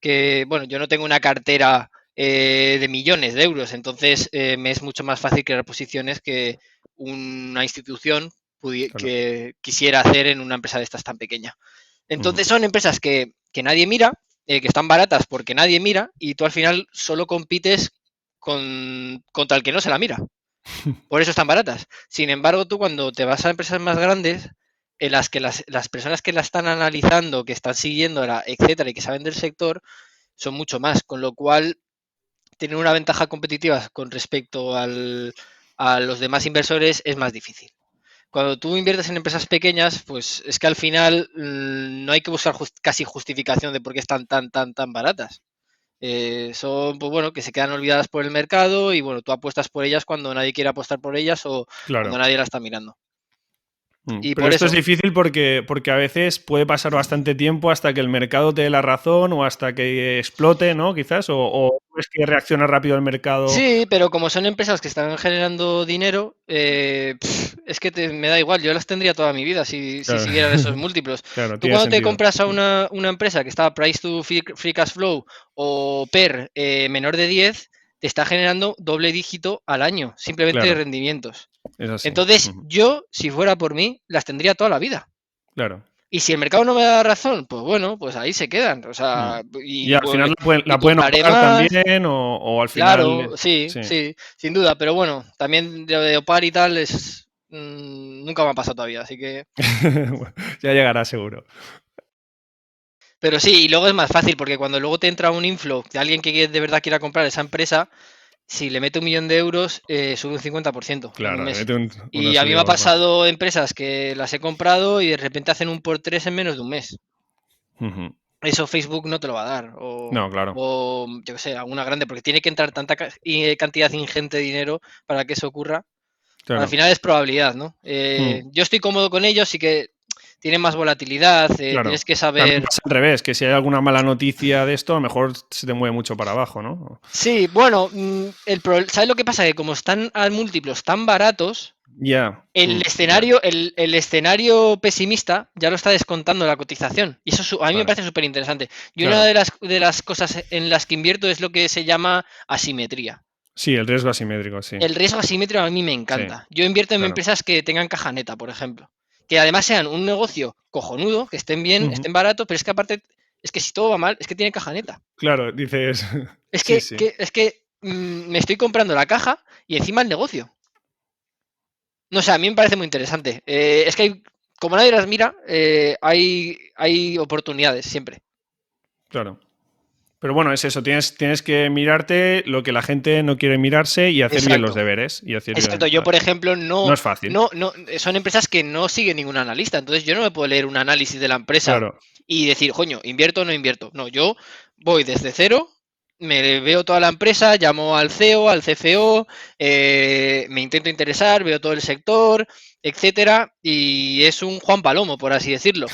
que bueno, yo no tengo una cartera de millones de euros, entonces me es mucho más fácil crear posiciones que una institución Claro. que quisiera hacer en una empresa de estas tan pequeña. Ujú. Entonces son empresas que nadie mira, que están baratas porque nadie mira, y tú al final solo compites contra el que no se la mira. Por eso están baratas. Sin embargo, tú cuando te vas a empresas más grandes, en las que las personas que la están analizando, que están siguiéndola, etcétera, y que saben del sector, son mucho más. Con lo cual, tener una ventaja competitiva con respecto a los demás inversores es más difícil. Cuando tú inviertes en empresas pequeñas, pues es que al final no hay que buscar casi justificación de por qué están tan baratas. Son, pues bueno, que se quedan olvidadas por el mercado y bueno, tú apuestas por ellas cuando nadie quiere apostar por ellas o cuando Claro. nadie la está mirando. Y Pero por esto es eso, difícil porque a veces puede pasar bastante tiempo hasta que el mercado te dé la razón o hasta que explote, ¿no? Quizás, o es que reacciona rápido el mercado. sí, pero como son empresas que están generando dinero, es que me da igual, yo las tendría toda mi vida si Claro, siguieran esos múltiplos. claro, Tú tiene cuando te sentido. compras a una empresa que está price to free cash flow o PER menor de 10, te está generando doble dígito al año, simplemente de Claro, rendimientos. es así. Entonces, yo, si fuera por mí, las tendría toda la vida. Claro. Y si el mercado no me da razón, pues bueno, pues ahí se quedan. O Mm. sea, Y al final y la pueden compraré opar más. también o al final... Claro, sí, Sí, sí, sin duda. Pero bueno, también de opar y tal nunca me ha pasado todavía, así que. ya llegará seguro. Pero sí, y luego es más fácil, porque cuando luego te entra un inflow de alguien que de verdad quiera comprar esa empresa, si le mete 1 millón de euros, sube un 50% en un Claro, le mes. mete una Y a mí me subida ha guapa. pasado empresas que las he comprado y de repente hacen un por tres en menos de un mes. Ujú. Eso Facebook no te lo va a dar. No, claro, O yo qué sé, alguna grande, porque tiene que entrar tanta cantidad ingente de dinero para que eso ocurra. Al claro. final es probabilidad, ¿no? Mm. Yo estoy cómodo con ellos, sí que tienen más volatilidad, Claro. tienes que También saber. pasa al revés, que si hay alguna mala noticia de esto, a lo mejor se te mueve mucho para abajo, ¿no? Sí, bueno, ¿sabes lo que pasa? Que como están a múltiplos tan baratos, Ya. el Mm. escenario, el escenario pesimista ya lo está descontando la cotización. Y eso a mí me Vale. parece súper interesante. Y una Claro. de las cosas en las que invierto es lo que se llama asimetría. Sí, el riesgo asimétrico, sí. El riesgo asimétrico a mí me Sí, encanta. Yo invierto en claro. empresas que tengan caja neta, por ejemplo. Que además sean un negocio cojonudo, que estén bien, Ujú. estén baratos, pero es que aparte, es que si todo va mal, es que tiene caja neta. Claro, dices. Es Sí, que, sí. que- es que me estoy comprando la caja y encima el negocio. No sé, a mí me parece muy interesante. Es que hay como nadie las mira, hay oportunidades siempre. Claro. Pero bueno, es eso, tienes que mirarte lo que la gente no quiere mirarse y hacer bien los Exacto. deberes. Y hacer Exacto, bien, yo por ejemplo no es fácil, son empresas que no siguen ningún analista, entonces yo no me puedo leer un análisis de la empresa claro. y decir, coño, invierto o no invierto. No, yo voy desde cero, me veo toda la empresa, llamo al CEO, al CFO, me intento interesar, veo todo el sector, etcétera, y es un Juan Palomo, por así decirlo.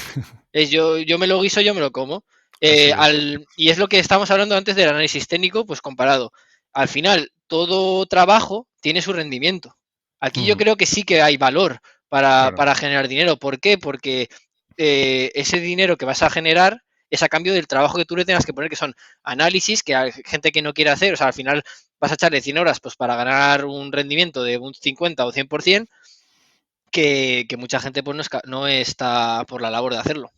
Yo me lo guiso, yo me lo como. Así es. Y es lo que estábamos hablando antes del análisis técnico, pues comparado. Al final, todo trabajo tiene su rendimiento. Aquí yo Ujú, creo que sí que hay valor claro, para generar dinero. ¿Por qué? Porque ese dinero que vas a generar es a cambio del trabajo que tú le tengas que poner, que son análisis que hay gente que no quiere hacer. O sea, al final vas a echarle 100 horas pues, para ganar un rendimiento de un 50 o 100%, que mucha gente pues, no está por la labor de hacerlo.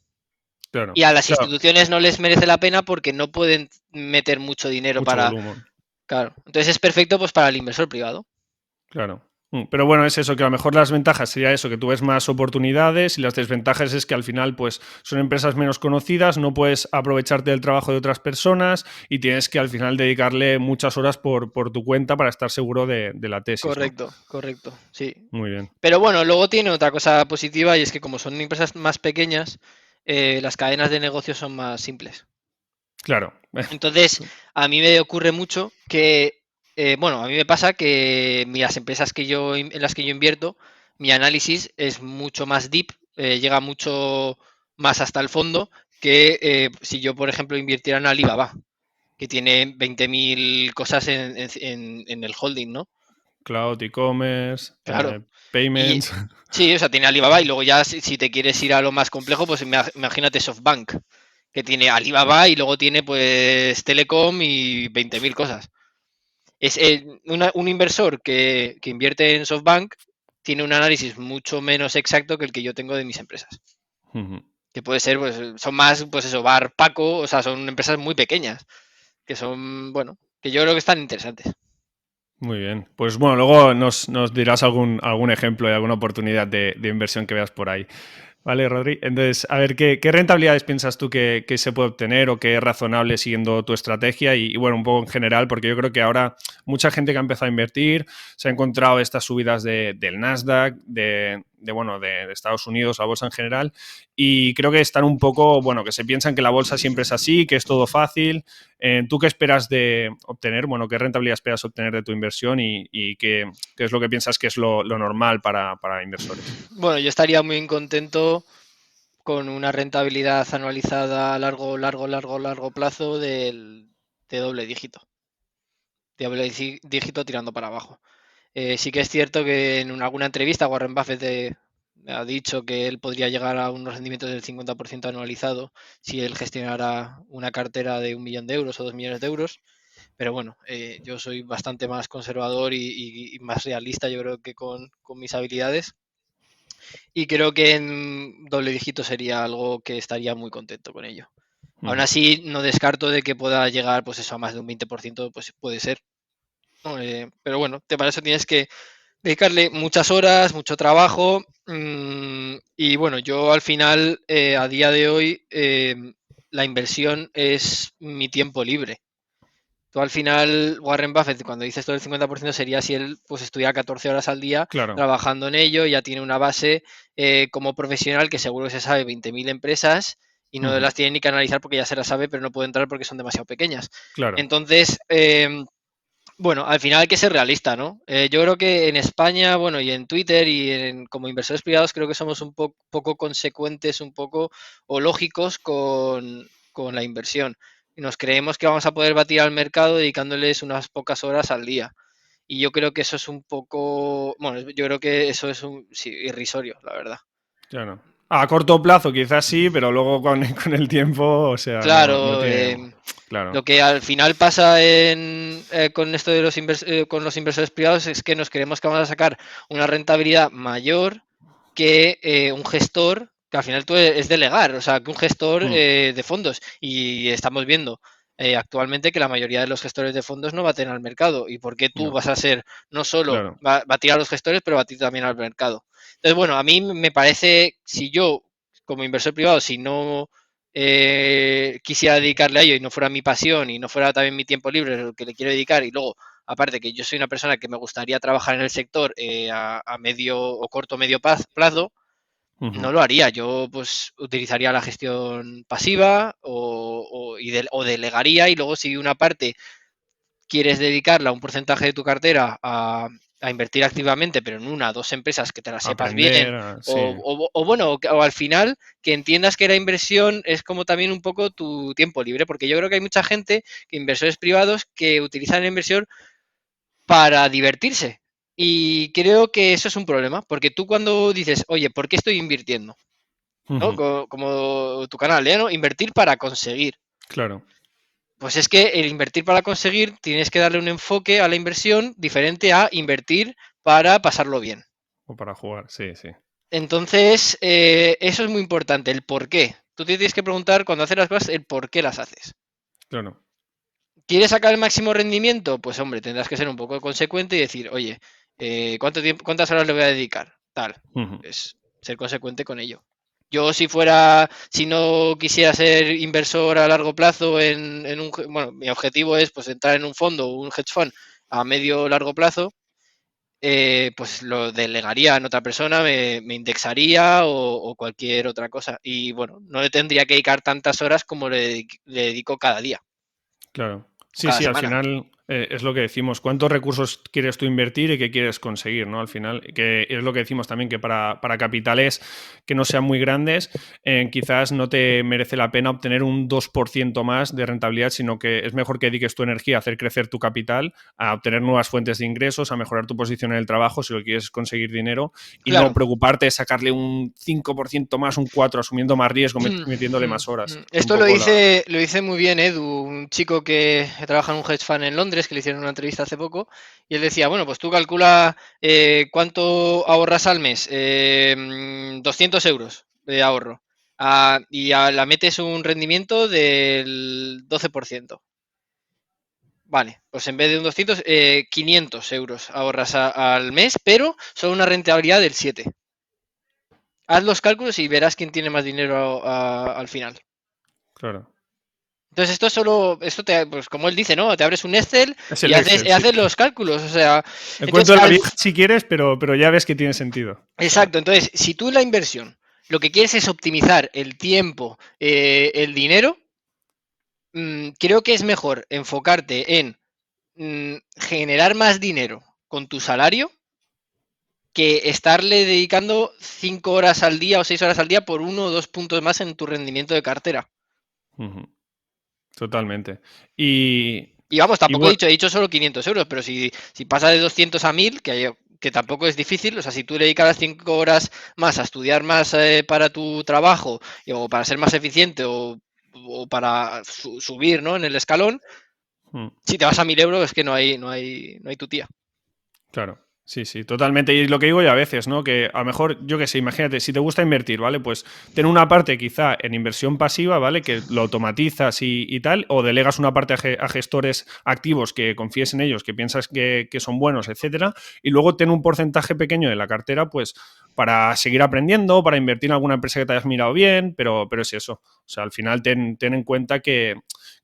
claro, Y a las claro. instituciones no les merece la pena porque no pueden meter mucho dinero Mucho para... volumen. Claro. Entonces es perfecto pues para el inversor privado. Claro. Pero bueno, es eso, que a lo mejor las ventajas sería eso, que tú ves más oportunidades y las desventajas es que al final pues son empresas menos conocidas, no puedes aprovecharte del trabajo de otras personas y tienes que al final dedicarle muchas horas por tu cuenta para estar seguro de la tesis, ¿no? Correcto, correcto, sí. Muy bien. Pero bueno, luego tiene otra cosa positiva y es que como son empresas más pequeñas, las cadenas de negocio son más simples. Claro. Entonces, a mí me ocurre mucho que, bueno, a mí me pasa que las empresas en las que yo invierto, mi análisis es mucho más deep, llega mucho más hasta el fondo que si yo, por ejemplo, invirtiera en Alibaba, que tiene 20.000 cosas en el holding, ¿no? Cloud, e-commerce, Claro. Y payments. sí, o sea, tiene Alibaba y luego ya si te quieres ir a lo más complejo, pues imagínate SoftBank, que tiene Alibaba y luego tiene pues Telecom y 20.000 cosas. Es un inversor que invierte en SoftBank tiene un análisis mucho menos exacto que el que yo tengo de mis empresas. Ujú. Que puede ser, pues son más, pues eso, Bar, Paco, o sea, son empresas muy pequeñas, que son, bueno, que yo creo que están interesantes. Muy bien. Pues bueno, luego nos dirás algún ejemplo de alguna oportunidad de inversión que veas por ahí. Vale, Rodri. Entonces, a ver, ¿qué rentabilidades piensas tú que se puede obtener o qué es razonable siguiendo tu estrategia? Y bueno, un poco en general, porque yo creo que ahora mucha gente que ha empezado a invertir se ha encontrado estas subidas del Nasdaq, bueno, de Estados Unidos, la bolsa en general, y creo que están un poco, bueno, que se piensan que la bolsa siempre es así, que es todo fácil. ¿Tú qué esperas de obtener? Bueno, ¿qué rentabilidad esperas obtener de tu inversión y qué es lo que piensas que es lo normal para inversores? Bueno, yo estaría muy contento con una rentabilidad anualizada a largo, largo, largo, largo plazo de doble dígito. Dígito tirando para abajo. Sí que es cierto que en alguna entrevista Warren Buffett ha dicho que él podría llegar a unos rendimientos del 50% anualizado si él gestionara una cartera de 1 millón de euros o 2 millones de euros. Pero bueno, yo soy bastante más conservador y más realista, yo creo que con mis habilidades. Y creo que en doble dígito sería algo que estaría muy contento con ello. Aún Ujú. así, no descarto de que pueda llegar pues eso, a más de un 20%, pues puede ser. ¿No? Pero bueno, para eso tienes que dedicarle muchas horas, mucho trabajo. Y bueno, yo al final, a día de hoy, la inversión es mi tiempo libre. Tú al final, Warren Buffett, cuando dices todo el 50% sería si él pues estuviera 14 horas al día Claro. trabajando en ello, ya tiene una base como profesional que seguro que se sabe 20.000 empresas y no Ujú. las tiene ni que analizar porque ya se las sabe, pero no puede entrar porque son demasiado pequeñas. Claro. Entonces, bueno, al final hay que ser realista, ¿no? Yo creo que en España, bueno, y en Twitter y como inversores privados creo que somos un poco consecuentes, un poco o lógicos con la inversión. Y nos creemos que vamos a poder batir al mercado dedicándoles unas pocas horas al día. Y yo creo que eso es un poco, bueno, yo creo que eso es sí, irrisorio, la verdad. Claro. A corto plazo quizás sí, pero luego con el tiempo, o sea, no Claro, tiene... Claro, lo que al final pasa con esto de con los inversores privados es que nos creemos que vamos a sacar una rentabilidad mayor que un gestor, que al final tú es delegar, o sea, que un gestor mm, de fondos. Y estamos viendo, actualmente que la mayoría de los gestores de fondos no baten al mercado. ¿Y por qué tú No, vas a ser no solo claro. batir a los gestores, pero batir también al mercado? Entonces, bueno, a mí me parece, si yo como inversor privado, si no quisiera dedicarle a ello y no fuera mi pasión y no fuera también mi tiempo libre lo que le quiero dedicar y luego, aparte que yo soy una persona que me gustaría trabajar en el sector a medio o corto medio plazo, Ujú. no lo haría. Yo pues utilizaría la gestión pasiva o delegaría y luego si una parte quieres dedicarla un porcentaje de tu cartera a invertir activamente, pero en una o dos empresas que te las sepas bien, Aprender, sí, o bueno, o al final que entiendas que la inversión es como también un poco tu tiempo libre, porque yo creo que hay mucha gente, que inversores privados, que utilizan la inversión para divertirse. Y creo que eso es un problema, porque tú cuando dices, oye, ¿por qué estoy invirtiendo? ¿No? ujú, Como tu canal, ¿no? Invertir para conseguir. claro, Pues es que el invertir para conseguir tienes que darle un enfoque a la inversión diferente a invertir para pasarlo bien. o para jugar, sí, sí, Entonces, eso es muy importante, el por qué. Tú te tienes que preguntar cuando haces las cosas el por qué las haces. claro. ¿Quieres sacar el máximo rendimiento? Pues hombre, tendrás que ser un poco consecuente y decir, oye, ¿cuánto tiempo, cuántas horas le voy a dedicar? Tal. Ujú, Es ser consecuente con ello. Yo si fuera, si no quisiera ser inversor a largo plazo bueno, mi objetivo es pues entrar en un fondo o un hedge fund a medio o largo plazo, pues lo delegaría en otra persona, me indexaría o cualquier otra cosa. Y bueno, no le tendría que dedicar tantas horas como le dedico cada día claro. o Sí, cada sí, al semana. final es lo que decimos. ¿Cuántos recursos quieres tú invertir y qué quieres conseguir, ¿no? Al final, que es lo que decimos también, que para capitales que no sean muy grandes, quizás no te merece la pena obtener un 2% más de rentabilidad, sino que es mejor que dediques tu energía a hacer crecer tu capital, a obtener nuevas fuentes de ingresos, a mejorar tu posición en el trabajo si lo que quieres es conseguir dinero y no Claro. preocuparte de sacarle un 5% más, un 4%, asumiendo más riesgo, metiéndole más horas. Es un Esto lo poco la... dice, lo dice muy bien Edu, un chico que trabaja en un hedge fund en Londres, que le hicieron una entrevista hace poco, y él decía, bueno, pues tú calcula cuánto ahorras al mes, 200 euros de ahorro, la metes un rendimiento del 12%. Vale, pues en vez de un 200, 500 euros ahorras al mes, pero son una rentabilidad del 7. Haz los cálculos y verás quién tiene más dinero al final. Claro. Entonces esto te, pues como él dice, ¿no? Te abres un Excel Es y el haces, Excel, sí. haces los cálculos. O sea, El cuento entonces de la vieja si quieres, pero ya ves que tiene sentido. O sea, exacto. Entonces, si tú en la inversión lo que quieres es optimizar el tiempo, el dinero, creo que es mejor enfocarte en generar más dinero con tu salario que estarle dedicando 5 horas al día o 6 horas al día por 1 o 2 puntos más en tu rendimiento de cartera. ujú, totalmente. Y, Y vamos, y tampoco bueno, he dicho solo 500 euros, pero si pasa de 200 a 1000, que tampoco es difícil, o sea, si tú le dedicas 5 horas más a estudiar más para tu trabajo o para ser más eficiente o para subir, ¿no? En el escalón, mm, si te vas a 1000 euros es que no hay tu tía. claro. Sí, sí, totalmente. Y lo que digo yo a veces, ¿no? Que a lo mejor, yo qué sé, imagínate, si te gusta invertir, ¿vale? Pues ten una parte quizá en inversión pasiva, ¿vale? Que lo automatizas y tal, o delegas una parte a gestores activos que confíes en ellos, que piensas que son buenos, etcétera, y luego ten un porcentaje pequeño de la cartera, pues para seguir aprendiendo, para invertir en alguna empresa que te hayas mirado bien, pero es eso. O sea, al final ten en cuenta que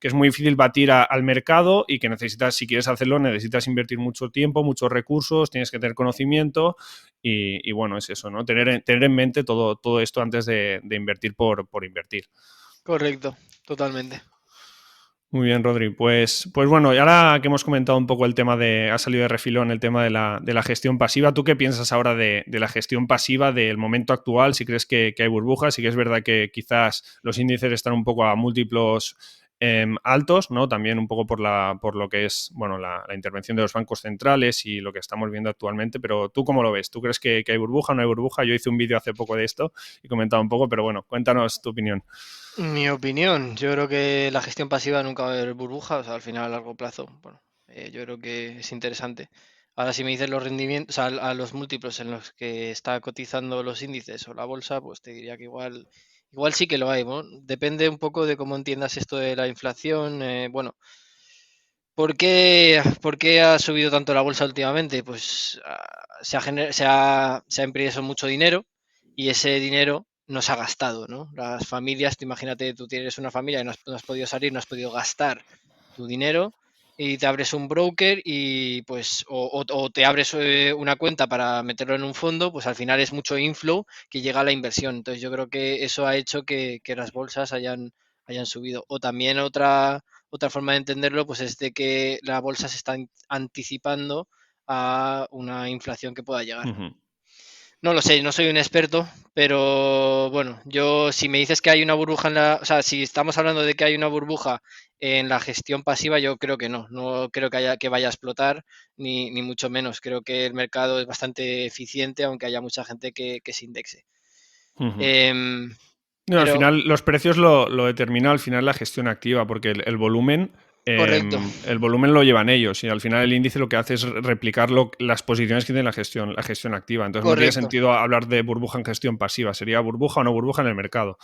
es muy difícil batir al mercado y que necesitas, si quieres hacerlo, necesitas invertir mucho tiempo, muchos recursos, tienes que tener conocimiento y bueno, es eso, ¿no? Tener en mente todo esto antes de invertir por invertir. Correcto, totalmente. Muy bien, Rodri. Pues bueno, y ahora que hemos comentado un poco el tema ha salido de refilón el tema de la gestión pasiva, ¿tú qué piensas ahora de la gestión pasiva del momento actual? Si crees que hay burbujas, sí que es verdad que quizás los índices están un poco a múltiplos altos, ¿no? También un poco por lo que es, bueno, la intervención de los bancos centrales y lo que estamos viendo actualmente, pero ¿tú cómo lo ves? ¿Tú crees que hay burbuja o no hay burbuja? Yo hice un vídeo hace poco de esto y comentaba un poco, pero bueno, cuéntanos tu opinión. Mi opinión, yo creo que la gestión pasiva nunca va a haber burbuja, o sea, al final a largo plazo, bueno, yo creo que es interesante. Ahora, si me dices los rendimientos, a los múltiplos en los que está cotizando los índices o la bolsa, pues te diría que igual Igual sí que lo hay, ¿no? Depende un poco de cómo entiendas esto de la inflación. Bueno, por qué ha subido tanto la bolsa últimamente? Pues se ha impreso mucho dinero y ese dinero no se ha gastado, ¿no? Las familias, tú imagínate, tú tienes una familia y no has podido salir, no has podido gastar tu dinero y te abres un broker y pues o te abres una cuenta para meterlo en un fondo, pues al final es mucho inflow que llega a la inversión. Entonces yo creo que eso ha hecho que las bolsas hayan subido. O también otra forma de entenderlo pues es de que la bolsa se está anticipando a una inflación que pueda llegar. Ujú. No lo sé, no soy un experto, pero bueno, yo si me dices que hay una burbuja o sea, si estamos hablando de que hay una burbuja en la gestión pasiva, yo creo que no, no creo que vaya a explotar, ni mucho menos. Creo que el mercado es bastante eficiente, aunque haya mucha gente que se indexe. Ujú. Em, No, al pero, final los precios lo determina al final la gestión activa, porque correcto, el volumen lo llevan ellos y al final el índice lo que hace es replicar las posiciones que tiene la gestión activa. Entonces no tiene correcto. sentido hablar de burbuja en gestión pasiva, sería burbuja o no burbuja en el mercado.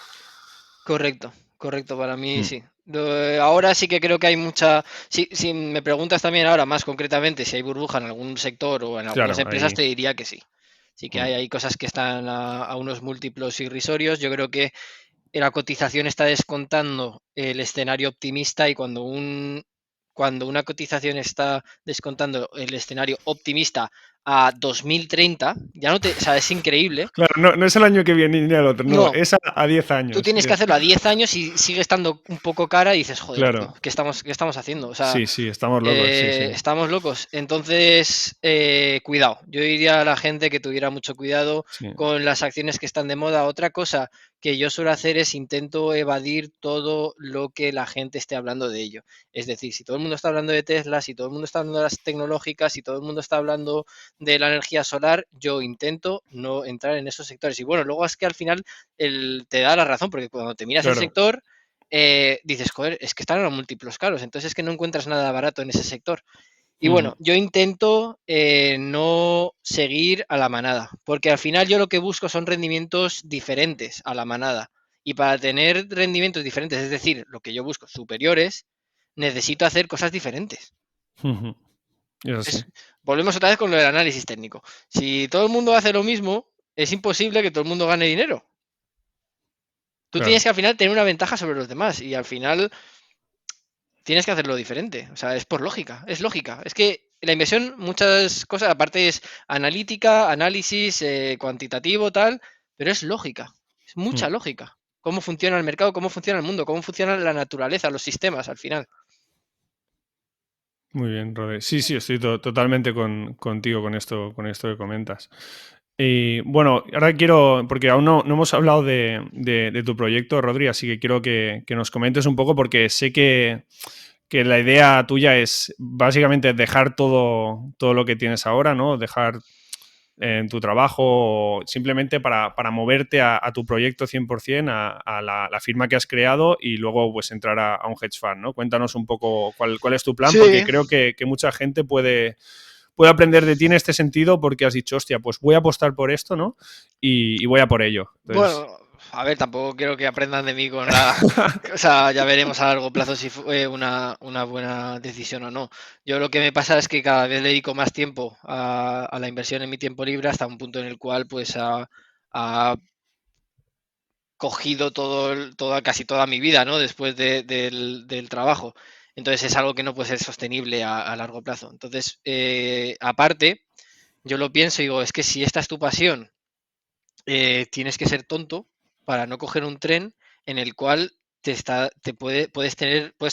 Correcto, correcto, para mí Mm, sí. Ahora sí que creo que hay mucha. Si me preguntas también ahora más concretamente si hay burbuja en algún sector o en algunas claro, empresas, ahí. te diría que sí. Sí que Mm, hay cosas que están a unos múltiplos irrisorios. Yo creo que la cotización está descontando el escenario optimista y cuando una cotización está descontando el escenario optimista a 2030, ya no te, o sea, es increíble. claro, no es el año que viene ni el otro, no, No, es a 10 tú años. tienes que hacerlo a 10 años y sigue estando un poco cara y dices, joder, tío, Claro, qué estamos haciendo? O sea, sí, sí, estamos locos, sí, sí. estamos locos. Entonces, cuidado. Yo diría a la gente que tuviera mucho cuidado Sí, con las acciones que están de moda. Otra cosa que yo suelo hacer es intento evadir todo lo que la gente esté hablando de ello. Es decir, si todo el mundo está hablando de Tesla, si todo el mundo está hablando de las tecnológicas, si todo el mundo está hablando de la energía solar, yo intento no entrar en esos sectores. Y bueno, luego es que al final te da la razón, porque cuando te miras el claro. sector, dices, joder, es que están a los múltiplos caros, entonces es que no encuentras nada barato en ese sector. Y Ujú, bueno, yo intento no seguir a la manada, porque al final yo lo que busco son rendimientos diferentes a la manada. Y para tener rendimientos diferentes, es decir, lo que yo busco superiores, necesito hacer cosas diferentes. ujú, es así. Volvemos otra vez con lo del análisis técnico. Si todo el mundo hace lo mismo, es imposible que todo el mundo gane dinero. Tú tienes Claro. que al final tener una ventaja sobre los demás y al final tienes que hacerlo diferente. O sea, es por lógica, es lógica. Es que la inversión, muchas cosas, aparte es analítica, análisis, cuantitativo, tal, pero es lógica, es Mm. mucha lógica. Cómo funciona el mercado, cómo funciona el mundo, cómo funciona la naturaleza, los sistemas al final. Muy bien, Rodri. Sí, sí, estoy totalmente contigo con esto que comentas. Y bueno, ahora quiero, porque aún no hemos hablado de tu proyecto, Rodri, así que quiero que nos comentes un poco, porque sé que la idea tuya es básicamente dejar todo lo que tienes ahora, ¿no? Dejar en tu trabajo, simplemente para moverte a tu proyecto 100%, a la firma que has creado y luego pues entrar a un hedge fund, ¿no? Cuéntanos un poco cuál es tu plan, porque Sí, creo que mucha gente puede aprender de ti en este sentido porque has dicho, hostia, pues voy a apostar por esto, ¿no? Y voy a por ello. Entonces, bueno, a ver, tampoco quiero que aprendan de mí con la. O sea, ya veremos a largo plazo si fue una buena decisión o no. Yo lo que me pasa es que cada vez le dedico más tiempo a la inversión en mi tiempo libre hasta un punto en el cual pues ha cogido casi toda mi vida, ¿no? Después del trabajo. Entonces es algo que no puede ser sostenible a largo plazo. Entonces, aparte, yo lo pienso y digo, es que si esta es tu pasión, tienes que ser tonto para no coger un tren en el cual puedes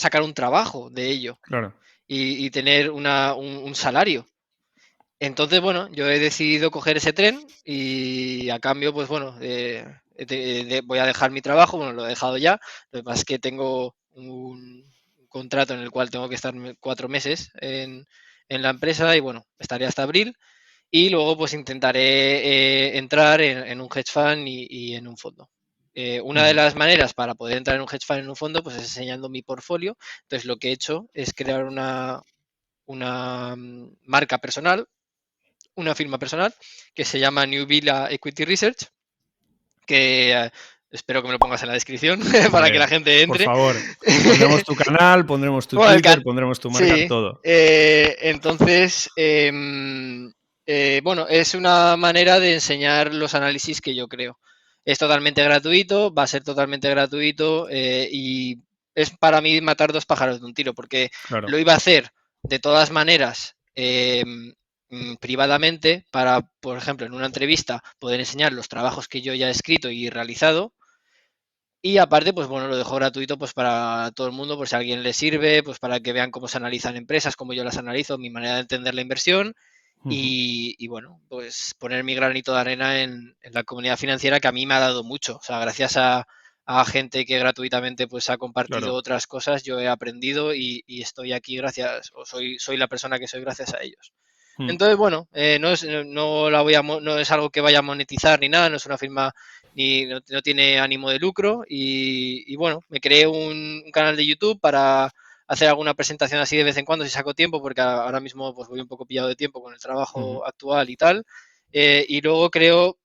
sacar un trabajo de ello claro. y tener un salario. Entonces, bueno, yo he decidido coger ese tren y a cambio, pues bueno, voy a dejar mi trabajo, bueno, lo he dejado ya, lo que pasa es que tengo un contrato en el cual tengo que estar 4 meses en la empresa y bueno, estaré hasta abril y luego pues intentaré entrar en un hedge fund y en un fondo. Una de Ujú, las maneras para poder entrar en un hedge fund en un fondo pues es enseñando mi portfolio. Entonces lo que he hecho es crear una marca personal, una firma personal que se llama New Villa Equity Research, que espero que me lo pongas en la descripción para que Hombre, la gente por entre. favor, pondremos tu canal, pondremos tu Bueno, Twitter, pondremos tu marca, sí, todo. entonces, bueno, es una manera de enseñar los análisis que yo creo. Es totalmente gratuito, va a ser totalmente gratuito y es para mí matar dos pájaros de un tiro, porque Claro. lo iba a hacer de todas maneras privadamente para, por ejemplo, en una entrevista poder enseñar los trabajos que yo ya he escrito y realizado. Y aparte, pues bueno, lo dejo gratuito pues para todo el mundo, por si a alguien le sirve, pues para que vean cómo se analizan empresas, cómo yo las analizo, mi manera de entender la inversión Ujú. y bueno, pues poner mi granito de arena en la comunidad financiera que a mí me ha dado mucho. O sea, gracias a gente que gratuitamente pues ha compartido Claro. otras cosas, yo he aprendido y estoy aquí gracias, o soy la persona que soy gracias a ellos. Mm. Entonces, bueno, no es algo que vaya a monetizar ni nada, no es una firma ni no tiene ánimo de lucro y bueno, me creé un canal de YouTube para hacer alguna presentación así de vez en cuando si saco tiempo, porque ahora mismo pues voy un poco pillado de tiempo con el Ujú. trabajo actual y tal. Y luego creo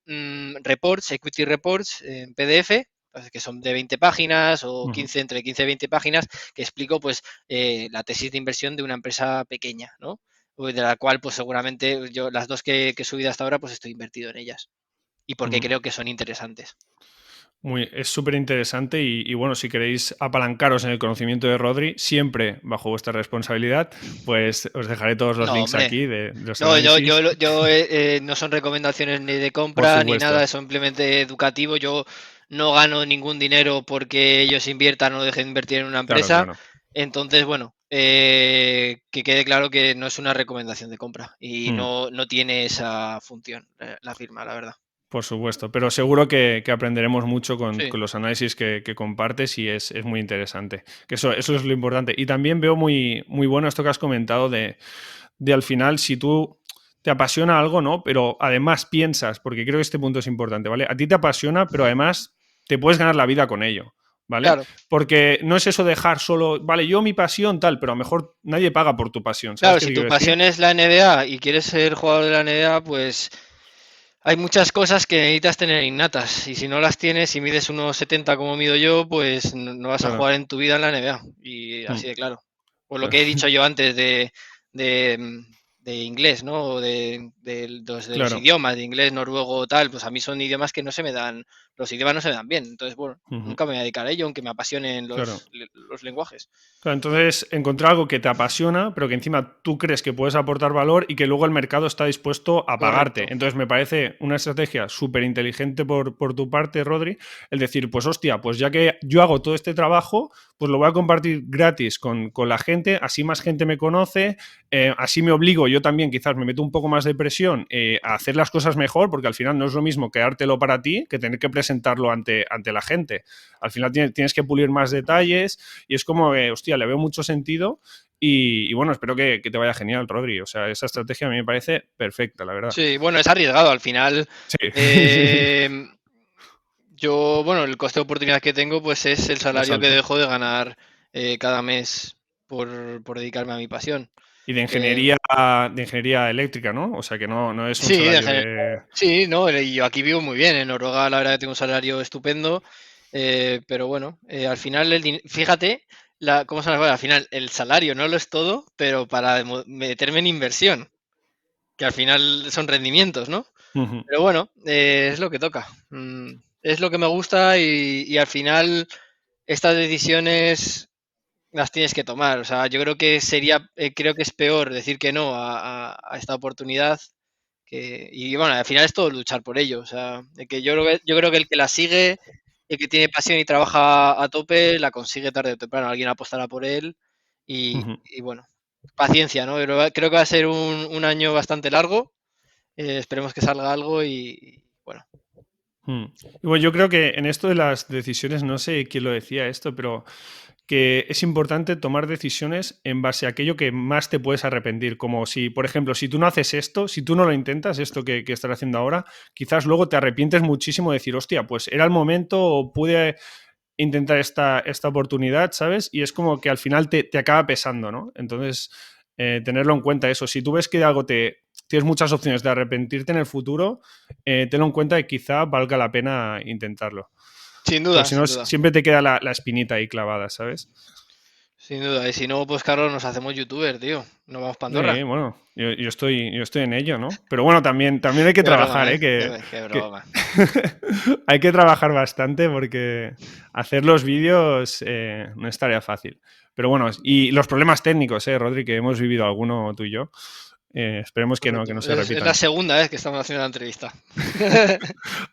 reports, equity reports en PDF, pues, que son de 20 páginas o Ujú. 15, entre 15 y 20 páginas, que explico pues la tesis de inversión de una empresa pequeña, ¿no? De la cual pues seguramente yo las dos que he subido hasta ahora pues estoy invertido en ellas y porque Ujú. creo que son interesantes. Es súper interesante y bueno, si queréis apalancaros en el conocimiento de Rodri, siempre bajo vuestra responsabilidad, pues os dejaré todos los No, links hombre. aquí de los No, análisis, no son recomendaciones ni de por compra ni nada, supuesto. es simplemente educativo. Yo no gano ningún dinero porque ellos inviertan o dejen de invertir en una Claro, empresa. claro. Entonces, bueno, que quede claro que no es una recomendación de compra y Mm. no tiene esa función la firma, la verdad. Por supuesto, pero seguro que aprenderemos mucho Sí, con los análisis que compartes y es muy interesante. Que eso es lo importante. Y también veo muy bueno esto que has comentado de al final, si tú te apasiona algo, ¿no? Pero además piensas, porque creo que este punto es importante, ¿vale? A ti te apasiona, pero además te puedes ganar la vida con ello, ¿vale? claro. Porque no es eso dejar solo, vale, yo mi pasión tal, pero a lo mejor nadie paga por tu pasión, ¿sabes Claro, qué si te tu quiero decir? pasión es la NBA y quieres ser jugador de la NBA, pues hay muchas cosas que necesitas tener innatas y si no las tienes, si mides unos 70 como mido yo, pues no vas a Claro. jugar en tu vida en la NBA y Mm. así de claro. Pues lo Pues, que he dicho yo antes de, de inglés, ¿no? O de los claro. idiomas, de inglés, noruego, tal, pues a mí son idiomas que no se me dan, los idiomas no se me dan bien. Entonces, bueno, Ujú. nunca me voy a dedicar a ello, aunque me apasionen Claro. los lenguajes. Claro, entonces, encontrar algo que te apasiona, pero que encima tú crees que puedes aportar valor y que luego el mercado está dispuesto a Correcto, pagarte. Entonces, me parece una estrategia súper inteligente por tu parte, Rodri, el decir, pues hostia, pues ya que yo hago todo este trabajo, pues lo voy a compartir gratis con la gente, así más gente me conoce, así me obligo, yo también quizás me meto un poco más de presión a hacer las cosas mejor, porque al final no es lo mismo quedártelo para ti que tener que presentarlo ante la gente. Al final tienes que pulir más detalles y es como que, hostia, le veo mucho sentido y bueno, espero que te vaya genial, Rodri. O sea, esa estrategia a mí me parece perfecta, la verdad. sí, bueno, es arriesgado. Al final, Sí, eh, yo, bueno, el coste de oportunidad que tengo, pues es el es salario que alto. dejo de ganar cada mes por dedicarme a mi pasión. Y Eh, de ingeniería eléctrica, ¿no? O sea, que no es un sí, salario de... sí, no, y yo aquí vivo muy bien. En Noruega, la verdad que tengo un salario estupendo, pero bueno, al final, fíjate cómo son las cosas. Al final, el salario no lo es todo, pero para meterme en inversión, que al final son rendimientos, ¿no? Ujú. Pero bueno, es lo que toca. Es lo que me gusta y al final estas decisiones las tienes que tomar. O sea, yo creo que creo que es peor decir que no a esta oportunidad. Y bueno, al final es todo luchar por ello. O sea, yo creo que el que la sigue, el que tiene pasión y trabaja a tope, la consigue tarde o temprano. Alguien apostará por él Ujú. y bueno, paciencia, ¿no? Pero creo que va a ser un año bastante largo. Esperemos que salga algo y bueno. Mm. Y bueno, yo creo que en esto de las decisiones, no sé quién lo decía esto, pero que es importante tomar decisiones en base a aquello que más te puedes arrepentir. Como si, por ejemplo, si tú no haces esto, si tú no lo intentas, esto que estás haciendo ahora, quizás luego te arrepientes muchísimo de decir, hostia, pues era el momento o pude intentar esta oportunidad, ¿sabes? Y es como que al final te acaba pesando, ¿no? Entonces, tenerlo en cuenta eso. Si tú ves que de algo tienes muchas opciones de arrepentirte en el futuro, tenlo en cuenta que quizá valga la pena intentarlo. Sin Por duda, si no, sin duda. siempre te queda la espinita ahí clavada, ¿sabes? Sin duda. Y si no, pues Carlos, nos hacemos youtuber, tío. Nos vamos para Andorra. Bueno, yo estoy en ello, ¿no? Pero bueno, también hay que Qué trabajar, broma, ¿eh? ¿eh? Que, Qué que broma. hay que trabajar bastante porque hacer los vídeos no es tarea fácil. Pero bueno, y los problemas técnicos, Rodri, que hemos vivido alguno tú y yo, esperemos que no Correcto. se Es la repitan. segunda vez que estamos haciendo la entrevista.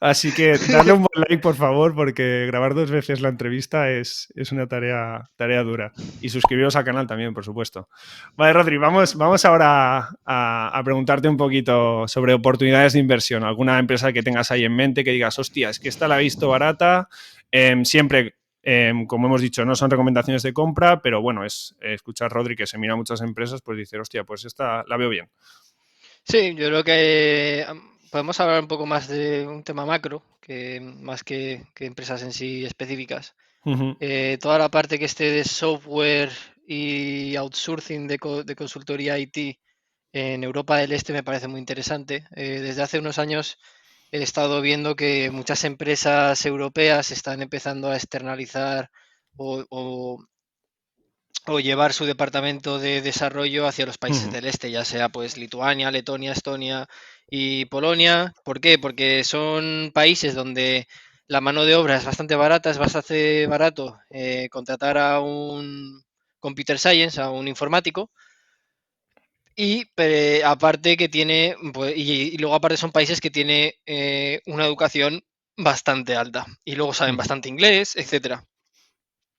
Así que darle un buen like, por favor, porque grabar 2 veces la entrevista es una tarea dura. Y suscribiros al canal también, por supuesto. Vale, Rodri, vamos ahora a preguntarte un poquito sobre oportunidades de inversión. ¿Alguna empresa que tengas ahí en mente que digas, hostia, es que esta la he visto barata? Siempre, como hemos dicho, no son recomendaciones de compra, pero bueno, es escuchar a Rodri que se mira a muchas empresas, pues dice, hostia, pues esta la veo bien. Sí, yo creo que podemos hablar un poco más de un tema macro, que más que empresas en sí específicas. Ujú, Toda la parte que esté de software y outsourcing de consultoría IT en Europa del Este me parece muy interesante. Desde hace unos años he estado viendo que muchas empresas europeas están empezando a externalizar o o llevar su departamento de desarrollo hacia los países ujú, del este, ya sea pues Lituania, Letonia, Estonia y Polonia. ¿Por qué? Porque son países donde la mano de obra es bastante barata, es bastante barato contratar a un computer science, a un informático, y aparte que tiene, pues, y luego aparte son países que tiene una educación bastante alta y luego saben ujú. bastante inglés, etcétera.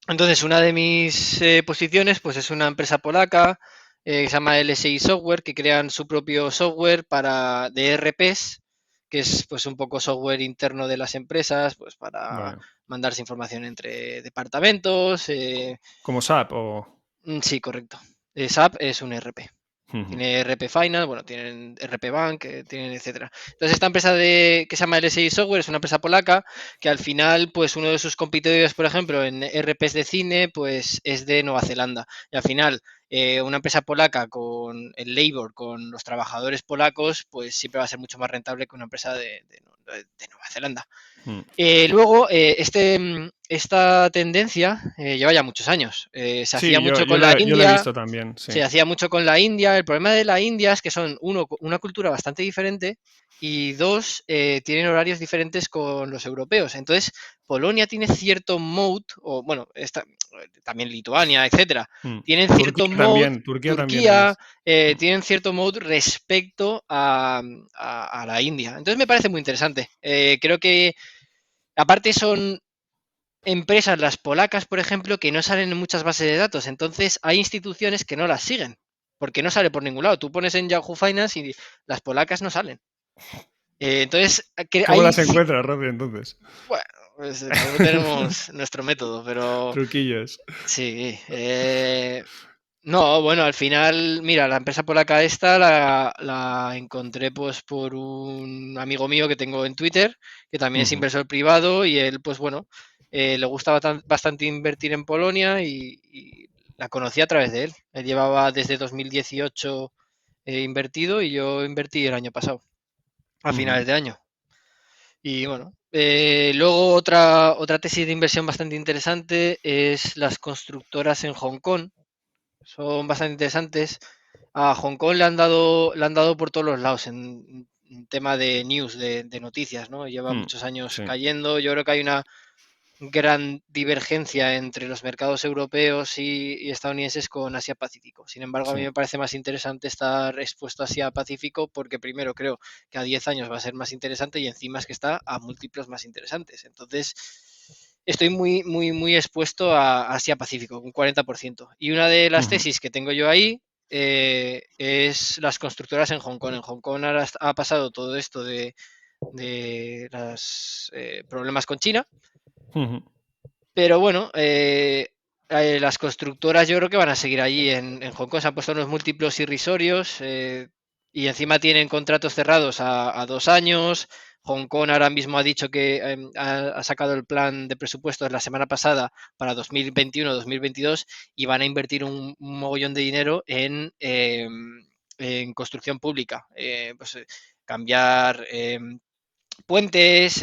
Entonces, una de mis posiciones, pues es una empresa polaca que se llama LSI Software, que crean su propio software para de ERPs, que es pues un poco software interno de las empresas, pues para Vale. mandarse información entre departamentos. ¿Como SAP o...? Sí, correcto. SAP es un ERP. Ujú, Tiene RP Finance, bueno, tienen RP Bank, tienen etcétera. Entonces, esta empresa que se llama LSI Software es una empresa polaca que al final, pues uno de sus competidores, por ejemplo, en RPs de cine, pues es de Nueva Zelanda. Y al final, una empresa polaca con el labor, con los trabajadores polacos, pues siempre va a ser mucho más rentable que una empresa de Nueva Zelanda. ujú. Luego, esta tendencia lleva ya muchos años. Se hacía Sí, yo, mucho yo, con la la, yo la he India, visto también, sí. se hacía mucho con la India. El problema de la India es que son, uno, una cultura bastante diferente y dos, tienen horarios diferentes con los europeos. Entonces, Polonia tiene cierto mode, o bueno, también Lituania, etcétera, Mm. tienen cierto mode, Turquía también Turquía, es. Mm. tienen cierto mode respecto a la India. Entonces, me parece muy interesante. Creo que, aparte, son empresas, las polacas, por ejemplo, que no salen en muchas bases de datos. Entonces, hay instituciones que no las siguen, porque no sale por ningún lado. Tú pones en Yahoo Finance y las polacas no salen. Entonces, que ¿Cómo hay, las encuentras, Rodri, entonces? bueno, pues cada uno tenemos nuestro método, pero Truquillos. sí. No, bueno, al final, mira, la empresa polaca esta la encontré pues por un amigo mío que tengo en Twitter, que también es Ujú, inversor privado y él, pues bueno, le gustaba bastante invertir en Polonia y la conocí a través de él. Él llevaba desde 2018 invertido y yo invertí el año pasado, a ujú, finales de año. Y bueno, luego otra tesis de inversión bastante interesante es las constructoras en Hong Kong. Son bastante interesantes. A Hong Kong le han dado por todos los lados en tema de news, de noticias, ¿no? Lleva mm, muchos años sí. cayendo. Yo creo que hay una gran divergencia entre los mercados europeos y estadounidenses con Asia-Pacífico. Sin embargo, a mí Sí. me parece más interesante estar expuesto a Asia-Pacífico porque primero creo que a 10 años va a ser más interesante y encima es que está a múltiplos más interesantes. Entonces, estoy muy, muy, muy expuesto a Asia-Pacífico, un 40%. Y una de las Ujú, tesis que tengo yo ahí es las constructoras en Hong Kong. En Hong Kong ahora ha pasado todo esto de los problemas con China, ujú, pero bueno, las constructoras yo creo que van a seguir allí en Hong Kong. Se han puesto unos múltiplos irrisorios y encima tienen contratos cerrados a 2 años. Hong Kong ahora mismo ha dicho que ha sacado el plan de presupuestos la semana pasada para 2021-2022 y van a invertir un mogollón de dinero en construcción pública. Pues, cambiar puentes,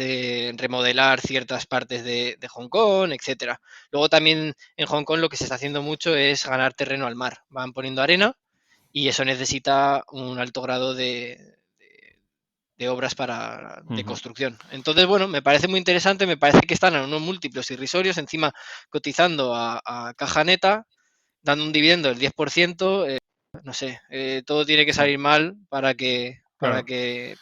remodelar ciertas partes de Hong Kong, etcétera. Luego también en Hong Kong lo que se está haciendo mucho es ganar terreno al mar. Van poniendo arena y eso necesita un alto grado de obras de construcción. Entonces, bueno, me parece muy interesante, me parece que están a unos múltiplos irrisorios, encima cotizando a caja neta, dando un dividendo del 10%, no sé, todo tiene que salir mal Claro.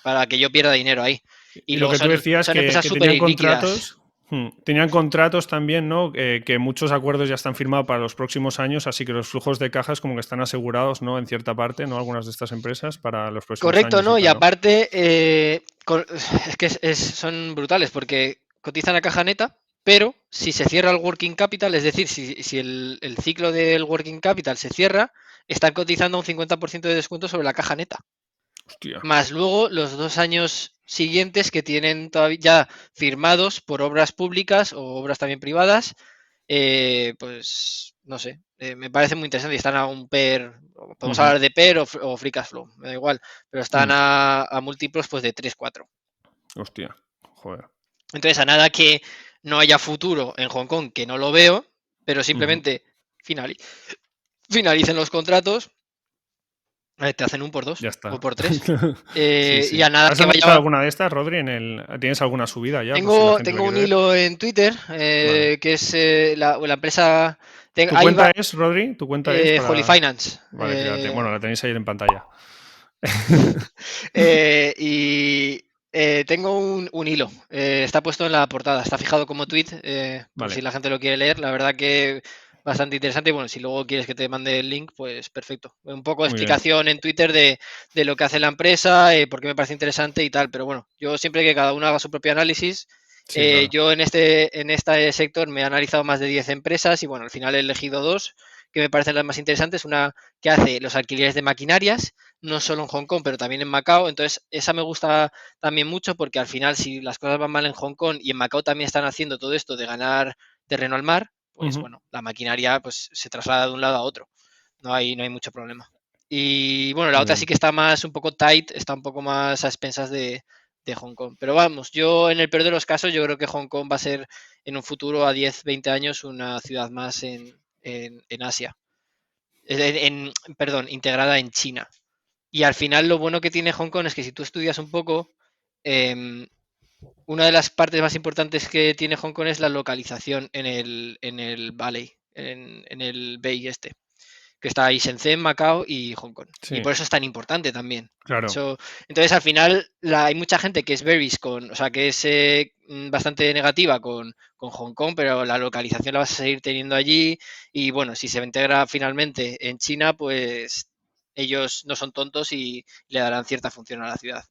para que yo pierda dinero ahí. Y Y lo luego que tú decías son empresas que súper tenían ilíquidas. contratos, tenían contratos también, ¿no? Que muchos acuerdos ya están firmados para los próximos años, así que los flujos de cajas como que están asegurados, ¿no? En cierta parte, ¿no? Algunas de estas empresas para los próximos Correcto, años y ¿no? Y tal, ¿no? aparte, es que son brutales porque cotizan a caja neta, pero si se cierra el working capital, es decir, si el ciclo del working capital se cierra, están cotizando un 50% de descuento sobre la caja neta. Hostia. Más luego los 2 años siguientes que tienen todavía ya firmados por obras públicas o obras también privadas, pues no sé, me parece muy interesante y están a un PER, podemos Ujú. hablar de PER o Free Cash Flow, me da igual, pero están Mm. a múltiplos pues de 3 4. Hostia. Joder. Entonces, a nada que no haya futuro en Hong Kong, que no lo veo, pero Ujú. simplemente finali- finalicen los contratos, te hacen un por Ya dos o está. por tres. Sí, Y sí. a nada ¿Has que analizado vaya. alguna de estas, Rodri? ¿Tienes alguna subida ya, por si la Tengo, gente la tengo quiere un ver? hilo en Twitter Vale. que es la empresa. ¿Tu Ahí cuenta va es, Rodri? ¿Tu cuenta es Holy para...? Finance. Vale, bueno, la tenéis ahí en pantalla. Y tengo un hilo. Está puesto en la portada. Está fijado como tweet. Por si Vale, la gente lo quiere leer. La verdad que bastante interesante. Y bueno, si luego quieres que te mande el link, pues perfecto. Un poco de muy bien. explicación en Twitter de lo que hace la empresa, por qué me parece interesante y tal. Pero bueno, yo siempre que cada uno haga su propio análisis. Sí, claro. Yo en este sector me he analizado más de 10 empresas y bueno, al final he elegido dos que me parecen las más interesantes. Una que hace los alquileres de maquinarias, no solo en Hong Kong, pero también en Macao. Entonces, esa me gusta también mucho porque al final, si las cosas van mal en Hong Kong y en Macao también están haciendo todo esto de ganar terreno al mar, pues Ujú. bueno, la maquinaria pues se traslada de un lado a otro. No hay mucho problema. Y bueno, la Muy otra sí bien. que está más un poco tight, está un poco más a expensas de Hong Kong. Pero vamos, yo en el peor de los casos, yo creo que Hong Kong va a ser en un futuro, a 10 20 años, una ciudad más en Asia. Perdón, integrada en China. Y al final lo bueno que tiene Hong Kong es que si tú estudias un poco, em, una de las partes más importantes que tiene Hong Kong es la localización en el Valley, en el Bay este, que está ahí Shenzhen, Macao y Hong Kong. Y Sí, por eso es tan importante también. claro. Eso, entonces al final hay mucha gente que es bearish o sea, que es bastante negativa con Hong Kong, pero la localización la vas a seguir teniendo allí y bueno, si se integra finalmente en China, pues ellos no son tontos y le darán cierta función a la ciudad.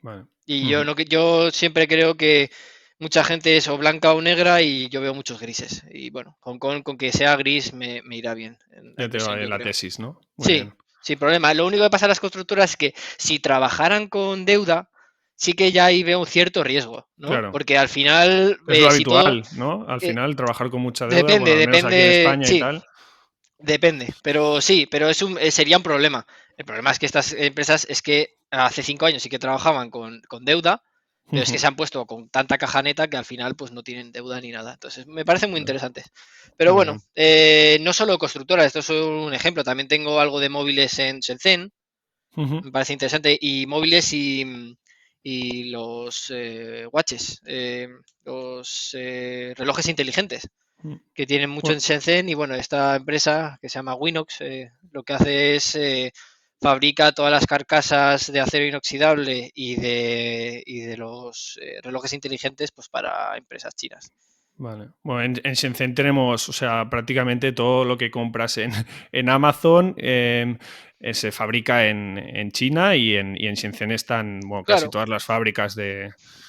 Vale. Y yo Ujú. no yo siempre creo que mucha gente es o blanca o negra y yo veo muchos grises. Y bueno, Hong Kong con que sea gris me irá bien en la Ya te va inversión, bien yo la creo. tesis, ¿no? Muy Sí, bien. sin problema. Lo único que pasa a las constructoras es que si trabajaran con deuda, sí que ya ahí veo un cierto riesgo, ¿no? Claro. Porque al final, Es lo si todo habitual, ¿no? Al eh, final, trabajar con mucha deuda, bueno, depende, al menos aquí en depende, España y sí, tal. depende. Pero sí, pero sería un problema. El problema es que estas empresas es que hace 5 años sí que trabajaban con deuda, pero es que Ujú. se han puesto con tanta caja neta que al final pues no tienen deuda ni nada. Entonces me parece muy Claro. interesante. Pero Muy bueno, bien. no solo constructoras, esto es un ejemplo. También tengo algo de móviles en Shenzhen, Ujú. me parece interesante. Y móviles y los watches, los relojes inteligentes, que tienen mucho Bueno, en Shenzhen. Y bueno, esta empresa que se llama Winox, lo que hace es fabrica todas las carcasas de acero inoxidable y de los relojes inteligentes pues para empresas chinas. vale. Bueno, en Shenzhen tenemos, o sea, prácticamente todo lo que compras en Amazon se fabrica en China y en Shenzhen están, bueno, casi Claro. todas las fábricas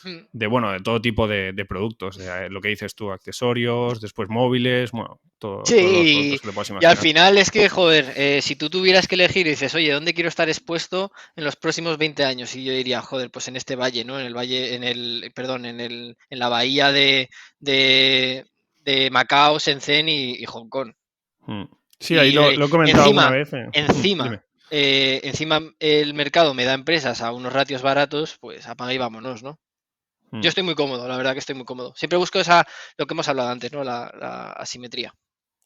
Mm. bueno, de todo tipo de productos, lo que dices tú, accesorios, después móviles, bueno, todos los productos Sí, que te puedas y al imaginar. final es que, joder, si tú tuvieras que elegir y dices, oye, ¿dónde quiero estar expuesto en los próximos 20 años? Y yo diría, joder, pues en este valle, ¿no? En el valle, perdón, en la bahía de, de Macao, Shenzhen y Hong Kong. Mm. Sí, ahí Y lo he comentado alguna encima, vez. encima, Dime. encima el mercado me da empresas a unos ratios baratos, pues apaga y vámonos, ¿no? Yo estoy muy cómodo, la verdad que estoy muy cómodo. Siempre busco esa, lo que hemos hablado antes, ¿no? La asimetría.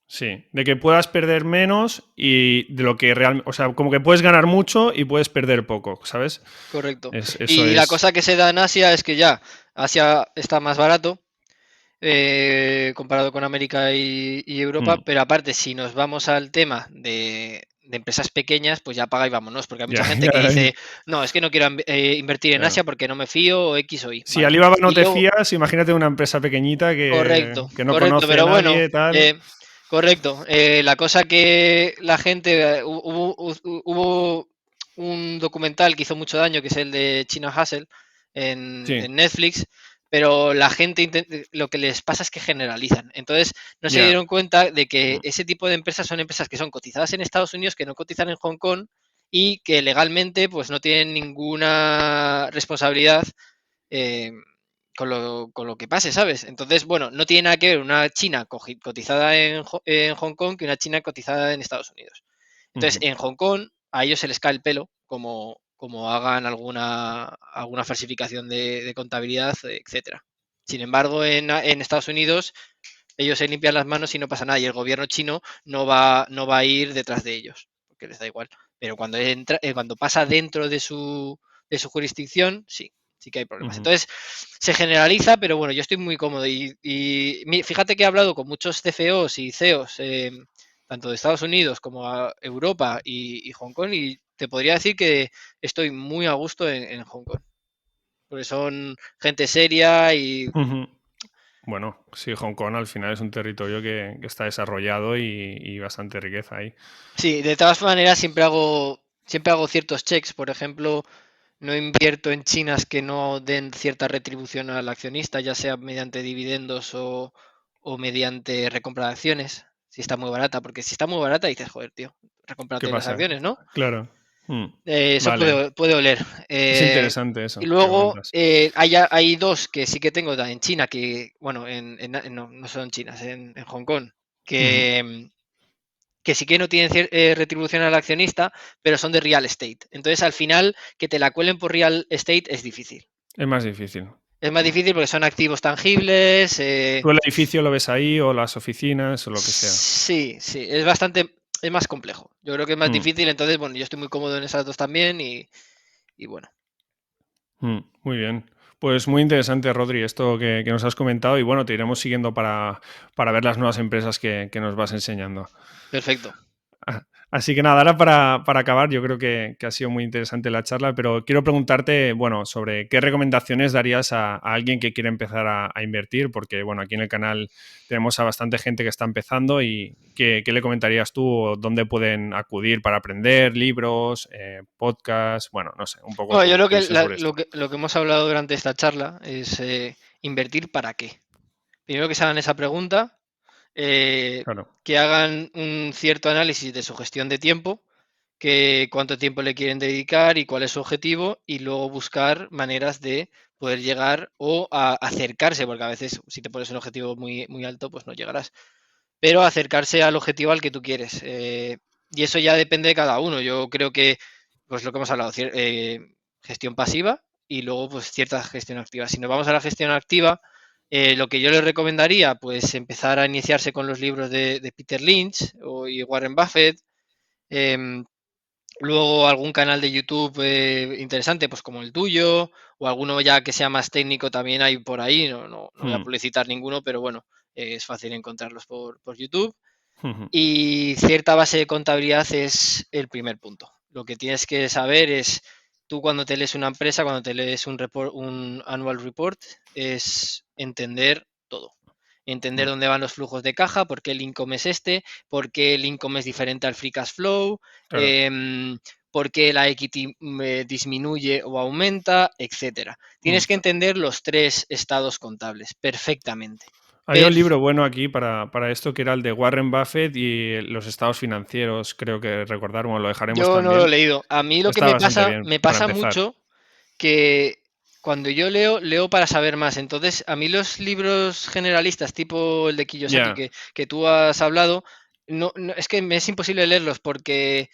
Sí, de que puedas perder menos y de lo que realmente, o sea, como que puedes ganar mucho y puedes perder poco, ¿sabes? Correcto. Eso Y la es. cosa que se da en Asia es que ya Asia está más barato comparado con América y Europa, Mm, pero aparte, si nos vamos al tema de empresas pequeñas, pues ya paga y vámonos, porque hay mucha ya, gente ya, que dice, no, es que no quiero invertir en claro. Asia porque no me fío o X o Y, Si vale. Alibaba no Y te luego, fías, imagínate una empresa pequeñita correcto, que no correcto, conoce a pero bueno, nadie, tal. correcto. La cosa que la gente, hubo un documental que hizo mucho daño, que es el de China Hustle Sí, en Netflix, pero la gente lo que les pasa es que generalizan. Entonces, no se ya. dieron cuenta de que Mm, ese tipo de empresas son empresas que son cotizadas en Estados Unidos, que no cotizan en Hong Kong y que legalmente pues no tienen ninguna responsabilidad eh, con lo que pase, ¿sabes? Entonces, bueno, no tiene nada que ver una China cotizada en Hong Kong que una China cotizada en Estados Unidos. Entonces, ujú, en Hong Kong a ellos se les cae el pelo como hagan alguna falsificación de contabilidad, etcétera. Sin embargo, en Estados Unidos ellos se limpian las manos y no pasa nada y el gobierno chino no va a ir detrás de ellos, porque les da igual. Pero cuando pasa dentro de su jurisdicción, sí que hay problemas. ujú. Entonces, se generaliza, pero bueno, yo estoy muy cómodo y fíjate que he hablado con muchos CFOs y CEOs, tanto de Estados Unidos como a Europa y Hong Kong, y te podría decir que estoy muy a gusto en Hong Kong, porque son gente seria y Ujú. Bueno, sí, Hong Kong al final es un territorio que está desarrollado y bastante riqueza ahí. sí, de todas maneras siempre hago ciertos checks. Por ejemplo, no invierto en chinas que no den cierta retribución al accionista, ya sea mediante dividendos o mediante recompra de acciones, si está muy barata, porque si está muy barata dices, joder, tío, ¿Qué recómprate las pasa? acciones, ¿no? Claro. Mm, Eso vale. puede oler. Es interesante Y eso que luego comentas. hay dos que sí que tengo en China, que, bueno, no son chinas, en Hong Kong, Ujú. que sí que no tienen retribución al accionista, pero son de real estate. Entonces, al final, que te la cuelen por real estate es difícil. Es más difícil. Es más Mm. difícil porque son activos tangibles. Tú el edificio lo ves ahí o las oficinas o lo que sea. Sí, sí, es más complejo. Yo creo que es más Mm, difícil, entonces, bueno, yo estoy muy cómodo en esas dos también y bueno, muy bien. Pues muy interesante, Rodri, esto que nos has comentado y bueno, te iremos siguiendo para ver las nuevas empresas que nos vas enseñando. perfecto. Ah, así que nada, ahora para acabar, yo creo que ha sido muy interesante la charla, pero quiero preguntarte, bueno, sobre qué recomendaciones darías a alguien que quiere empezar a invertir, porque, bueno, aquí en el canal tenemos a bastante gente que está empezando y qué le comentarías tú o dónde pueden acudir para aprender, libros, podcasts, bueno, no sé, un poco Bueno, yo creo tu que visión sobre lo esto. que lo que hemos hablado durante esta charla es invertir para qué. Primero que se hagan esa pregunta, eh, Claro. que hagan un cierto análisis de su gestión de tiempo, que cuánto tiempo le quieren dedicar y cuál es su objetivo, y luego buscar maneras de poder llegar o a acercarse, porque a veces si te pones un objetivo muy, muy alto, pues no llegarás, pero acercarse al objetivo al que tú quieres. Y eso ya depende de cada uno. Yo creo que, pues lo que hemos hablado, gestión pasiva y luego pues cierta gestión activa. Si nos vamos a la gestión activa, lo que yo les recomendaría, pues empezar a iniciarse con los libros de Peter Lynch y Warren Buffett. em, Luego algún canal de YouTube interesante, pues como el tuyo, o alguno ya que sea más técnico también hay por ahí. No voy a Mm, publicitar ninguno, pero bueno, es fácil encontrarlos por YouTube. ujú, Y cierta base de contabilidad es el primer punto. Lo que tienes que saber es, tú cuando te lees una empresa, cuando te lees un annual report, es entender todo. Entender mm, dónde van los flujos de caja, por qué el income es este, por qué el income es diferente al free cash flow, claro. por qué la equity disminuye o aumenta, etcétera. Mm. Tienes que entender los tres estados contables perfectamente. Había un libro bueno aquí para esto que era el de Warren Buffett y los estados financieros, creo que recordar, bueno, lo dejaremos Yo no lo he también. leído. A mí lo que Está me bastante pasa, bien me para pasa empezar. mucho que cuando yo leo para saber más. Entonces, a mí los libros generalistas, tipo el de Kiyosaki Ya, que tú has hablado, es que me es imposible leerlos porque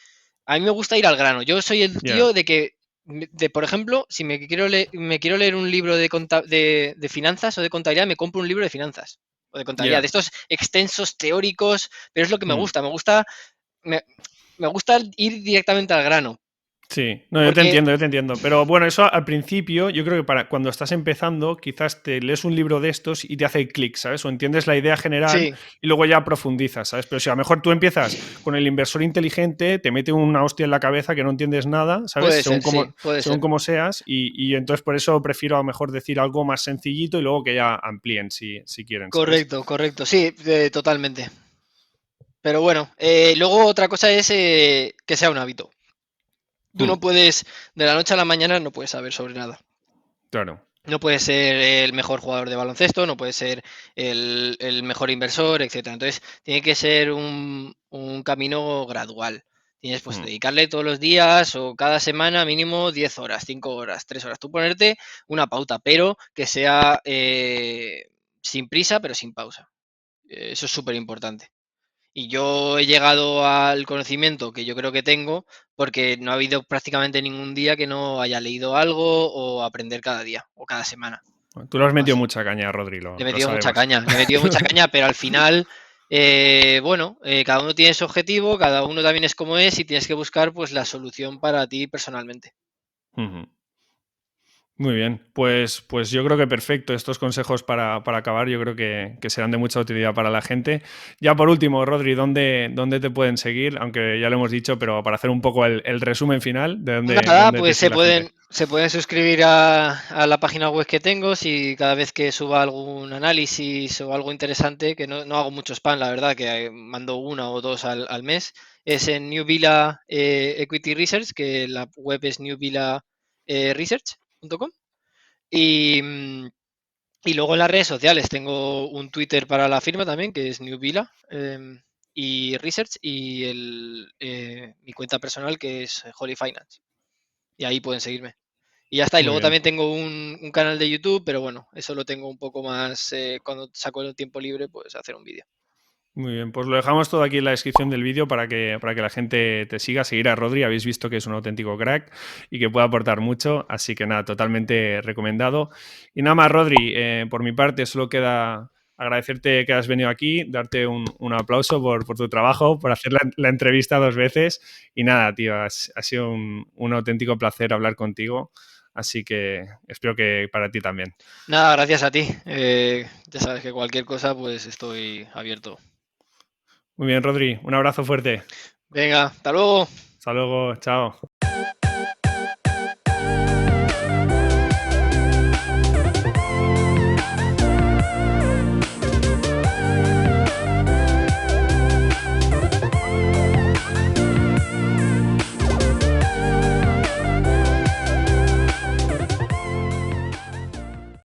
a mí me gusta ir al grano. Yo soy el ya. tío de que Por ejemplo, si me quiero leer un libro de finanzas o de contabilidad, me compro un libro de finanzas o de contabilidad, Ya. de estos extensos, teóricos, pero es lo que me Mm. gusta. Me, me gusta ir directamente al grano. Sí, no, Porque, yo te entiendo. Pero bueno, eso al principio, yo creo que para cuando estás empezando, quizás te lees un libro de estos y te hace clic, ¿sabes? O entiendes la idea general sí, y luego ya profundizas, ¿sabes? Pero si a lo mejor tú empiezas con el inversor inteligente, te mete una hostia en la cabeza que no entiendes nada, ¿sabes? puede ser, sí, puede Según ser. cómo seas, y entonces por eso prefiero a lo mejor decir algo más sencillito y luego que ya amplíen si quieren, ¿sabes? Correcto, correcto, sí, totalmente. Pero bueno, luego otra cosa es que sea un hábito. Tú Hmm, no puedes, de la noche a la mañana, no puedes saber sobre nada. claro. No puedes ser el mejor jugador de baloncesto, no puedes ser el mejor inversor, etcétera. Entonces, tiene que ser un camino gradual. Tienes pues Hmm. dedicarle todos los días o cada semana mínimo 10 horas, 5 horas, 3 horas. Tú ponerte una pauta, pero que sea sin prisa, pero sin pausa. Eso es súper importante. Y yo he llegado al conocimiento que yo creo que tengo porque no ha habido prácticamente ningún día que no haya leído algo o aprender cada día o cada semana. Tú le has metido Así. mucha caña, Rodri, Le he lo metido mucha sabemos. caña, le he metido mucha caña, pero al final, bueno, cada uno tiene su objetivo, cada uno también es como es y tienes que buscar pues la solución para ti personalmente. Ujú. Muy bien, pues yo creo que perfecto. Estos consejos para acabar yo creo que serán de mucha utilidad para la gente. Ya por último, Rodri, ¿dónde te pueden seguir? Aunque ya lo hemos dicho, pero para hacer un poco el resumen final de Nada, dónde te pues sigue la gente. se pueden suscribir a la página web que tengo si cada vez que suba algún análisis o algo interesante, que no hago mucho spam, la verdad, que mando una o dos al mes, es en New Villa Equity Research, que la web es newvillaresearch.com. Y, y luego en las redes sociales tengo un Twitter para la firma también, que es New Villa y Research, y mi cuenta personal que es Holy Finance. Y ahí pueden seguirme. Y ya está. Y Muy luego bien. también tengo un canal de YouTube, pero bueno, eso lo tengo un poco más cuando saco el tiempo libre, pues hacer un vídeo. Muy bien, pues lo dejamos todo aquí en la descripción del vídeo para que la gente te siga, seguir a Rodri. Habéis visto que es un auténtico crack y que puede aportar mucho, así que nada, totalmente recomendado. Y nada más, Rodri, por mi parte solo queda agradecerte que has venido aquí, darte un aplauso por tu trabajo, por hacer la entrevista 2 veces y nada, tío, ha sido un auténtico placer hablar contigo, así que espero que para ti también. Nada, gracias a ti. Ya sabes que cualquier cosa, pues estoy abierto. Muy bien, Rodri, un abrazo fuerte. Venga, hasta luego. Hasta luego, chao.